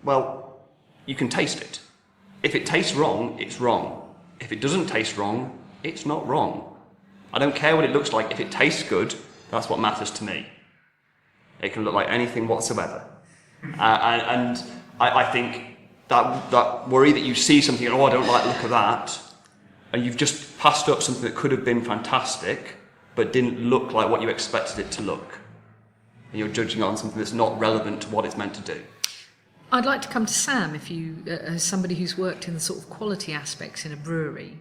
Well, you can taste it. If it tastes wrong, it's wrong. If it doesn't taste wrong, it's not wrong. I don't care what it looks like. If it tastes good, that's what matters to me. It can look like anything whatsoever. And I think that worry that you see something, oh, I don't like the look of that, and you've just passed up something that could have been fantastic, but didn't look like what you expected it to look. And you're judging it on something that's not relevant to what it's meant to do. I'd like to come to Sam, if you, as somebody who's worked in the sort of quality aspects in a brewery.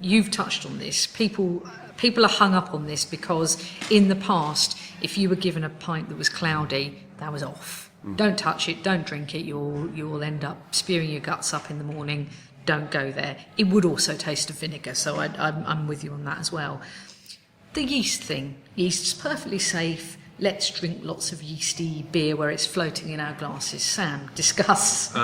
You've touched on this. People are hung up on this because in the past, if you were given a pint that was cloudy, that was off. Don't touch it, don't drink it, you'll end up spewing your guts up in the morning. Don't go there. It would also taste of vinegar, so I'm with you on that as well. The yeast thing. Yeast's perfectly safe. Let's drink lots of yeasty beer where it's floating in our glasses. Sam, discuss.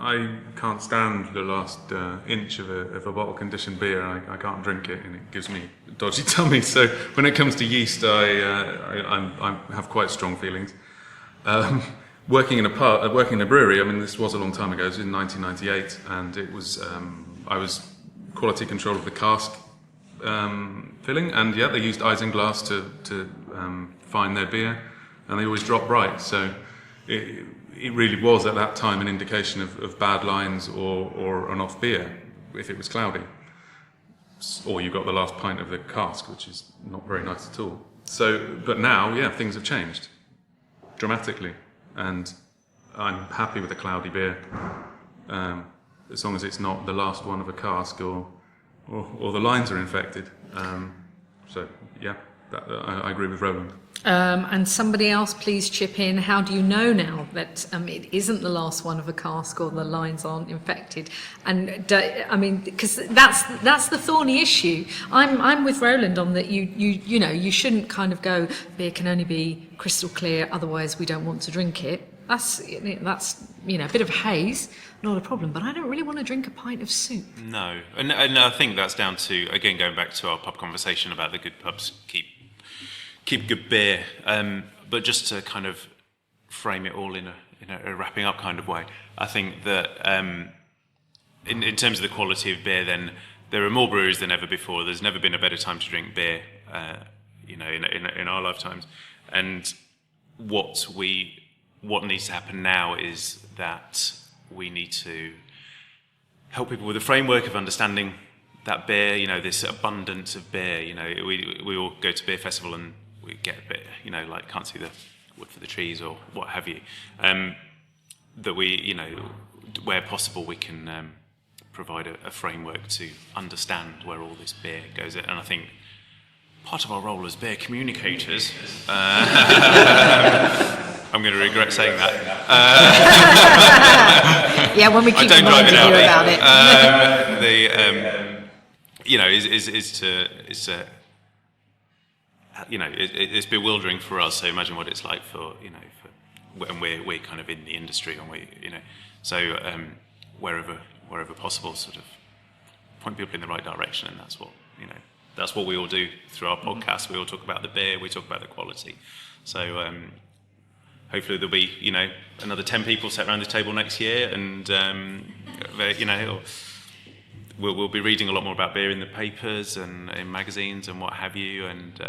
I can't stand the last inch of a bottle-conditioned beer. I can't drink it, and it gives me a dodgy tummy. So when it comes to yeast, I have quite strong feelings. Working in a brewery, I mean, this was a long time ago. It was in 1998, and it was I was quality control of the cask filling, and yeah, they used isinglass to fine their beer, and they always dropped right. So it really was at that time an indication of bad lines or an off beer if it was cloudy, or you got the last pint of the cask, which is not very nice at all. So, but now, yeah, things have changed dramatically, and I'm happy with a cloudy beer, as long as it's not the last one of a cask or the lines are infected. So yeah, I agree with Roland. And somebody else, please chip in. How do you know now that it isn't the last one of a cask or the lines aren't infected? And I mean, because that's the thorny issue. I'm with Roland on that. You know, you shouldn't kind of go, beer can only be crystal clear, otherwise we don't want to drink it. That's you know, a bit of haze, not a problem. But I don't really want to drink a pint of soup. No, and I think that's down to, again, going back to our pub conversation about the good pubs keep good beer, but just to kind of frame it all in a wrapping up kind of way, I think that in terms of the quality of beer, then there are more breweries than ever before. There's never been a better time to drink beer, you know, in our lifetimes. And what needs to happen now is that we need to help people with a framework of understanding that beer, you know, this abundance of beer. You know, we all go to beer festival and we get a bit, you know, like can't see the wood for the trees or what have you. That we, you know, where possible, we can provide a framework to understand where all this beer goes in. And I think part of our role as beer communicators, I'm going to regret saying that. Yeah, when we keep reminding you about it. It's bewildering for us. So imagine what it's like for when we're kind of in the industry, and wherever possible, sort of point people in the right direction, and that's what we all do through our podcast. We all talk about the beer, we talk about the quality. So hopefully there'll be another 10 people sat around the table next year, and we'll be reading a lot more about beer in the papers and in magazines and what have you. And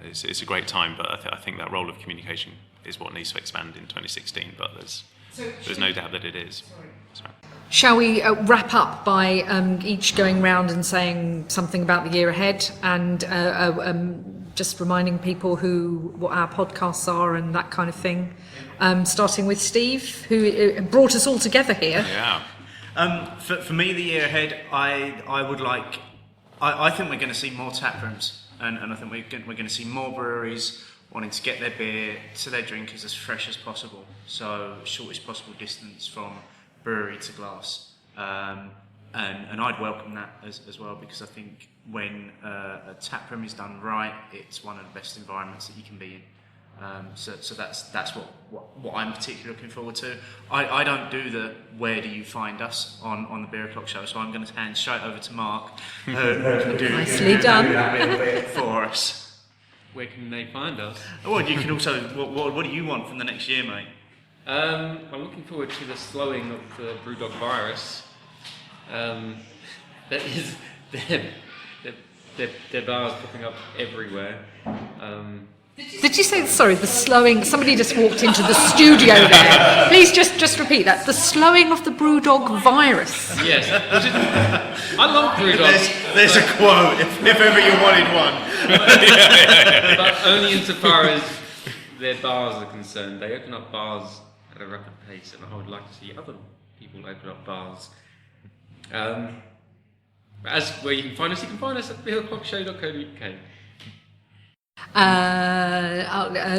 it's a great time. But I think that role of communication is what needs to expand in 2016. But there's no doubt that it is. Sorry. Shall we wrap up by each going round and saying something about the year ahead, and just reminding people what our podcasts are and that kind of thing? Starting with Steve, who brought us all together here. Yeah. For me, the year ahead, I would like. I think we're going to see more tap rooms, and I think we're going to see more breweries wanting to get their beer to their drinkers as fresh as possible. So shortest possible distance from brewery to glass, and I'd welcome that as well, because I think when a tap room is done right, it's one of the best environments that you can be in. So that's what I'm particularly looking forward to. I don't do the where do you find us on the Beer O'Clock show, so I'm going to hand straight over to Mark, who can do Nicely done. a bit for us. Where can they find us? Well, you can also. What do you want from the next year, mate? I'm looking forward to the slowing of the Brewdog virus. That is, their bars popping up everywhere. Did you say, sorry, the slowing? Somebody just walked into the studio there. Please just repeat that. The slowing of the Brewdog virus. Yes, I love Brewdogs. There's a quote, if ever you wanted one. But only insofar as their bars are concerned. They open up bars at a rapid pace, and I would like to see other people open up bars. As where you can find us at beertalkershow.co.uk.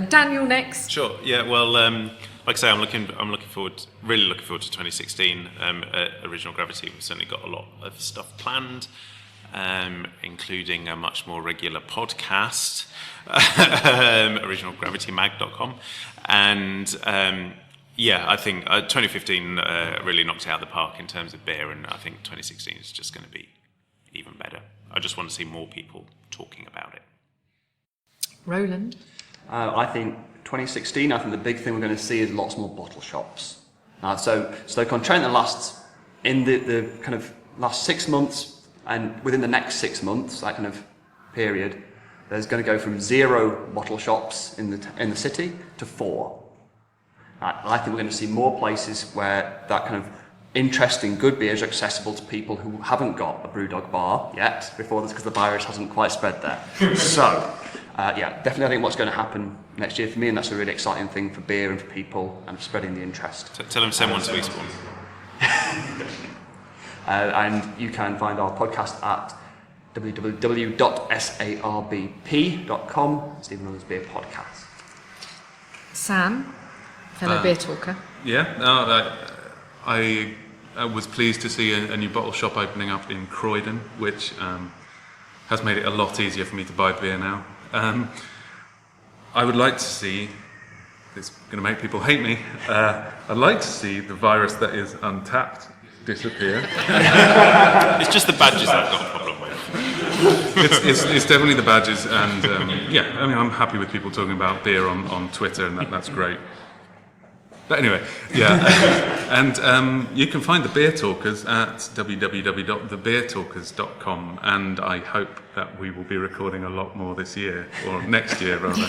Daniel next. Sure. Yeah. Well, like I say, I'm really looking forward to 2016. At Original Gravity, we've certainly got a lot of stuff planned, including a much more regular podcast, originalgravitymag.com, and I think 2015 really knocked it out of the park in terms of beer, and I think 2016 is just going to be even better. I just want to see more people talking about it. Roland. I think 2016, I think the big thing we're going to see is lots more bottle shops. So Stoke-on-Trent in the kind of last 6 months, and within the next 6 months, that kind of period, there's going to go from 0 bottle shops in the city to 4. I think we're going to see more places where that kind of interesting good beers are accessible to people who haven't got a Brewdog bar yet before this, because the virus hasn't quite spread there. So, definitely I think what's going to happen next year for me, and that's a really exciting thing for beer and for people and spreading the interest. Tell them someone's to Eastbourne. And you can find our podcast at www.sarbp.com, Stephen Miller's Beer Podcast. Sam, fellow beer talker. Yeah, no, I was pleased to see a new bottle shop opening up in Croydon, which has made it a lot easier for me to buy beer now. I would like to see, it's going to make people hate me, I'd like to see the virus that is Untapped disappear. It's just the badges I've got a problem with. It's definitely the badges, and I'm happy with people talking about beer on Twitter, and that's great. But anyway, and you can find the Beer Talkers at www.thebeertalkers.com, and I hope that we will be recording a lot more this year, or next year rather.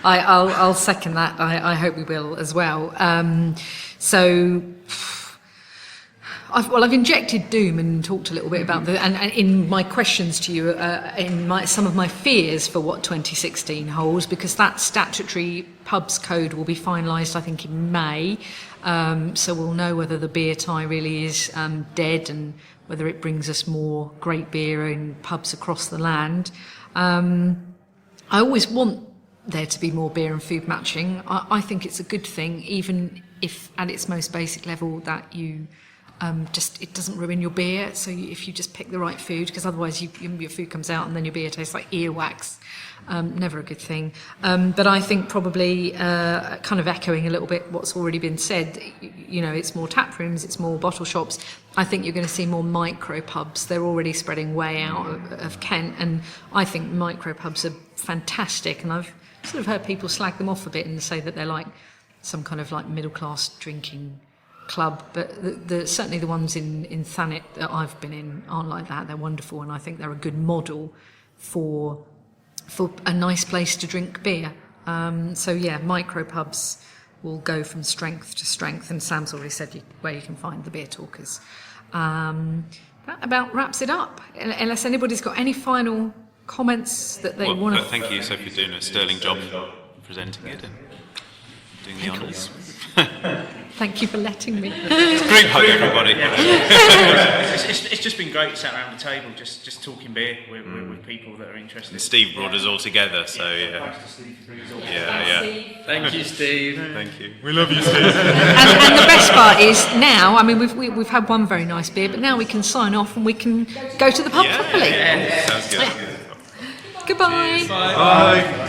I'll second that. I hope we will as well. I've injected doom and talked a little bit about and in my questions to you, some of my fears for what 2016 holds, because that statutory pubs code will be finalised, I think, in May. So we'll know whether the beer tie really is dead and whether it brings us more great beer in pubs across the land. I always want there to be more beer and food matching. I think it's a good thing, even if at its most basic level that you it doesn't ruin your beer. So if you just pick the right food, because otherwise your food comes out and then your beer tastes like earwax. Never a good thing. But I think probably kind of echoing a little bit what's already been said, it's more tap rooms, it's more bottle shops. I think you're going to see more micro pubs. They're already spreading way out of Kent, and I think micro pubs are fantastic. And I've sort of heard people slag them off a bit and say that they're like some kind of like middle class drinking club, but certainly the ones in Thanet that I've been in aren't like that. They're wonderful, and I think they're a good model for a nice place to drink beer. Micro pubs will go from strength to strength, and Sam's already said where you can find the Beertalkers. That about wraps it up, unless anybody's got any final comments that they want to... Thank you, Sophie, for doing a sterling job presenting it and doing the honours. Thank you for letting me. Group hug, everybody. It's just been great sat around the table, just talking beer with people that are interested. And Steve brought us all together, so yeah. Thank you, Steve. Thank you. We love you, Steve. And the best part is now, I mean, we've had one very nice beer, but now we can sign off and we can go to the pub properly. Sounds good. Goodbye. Bye.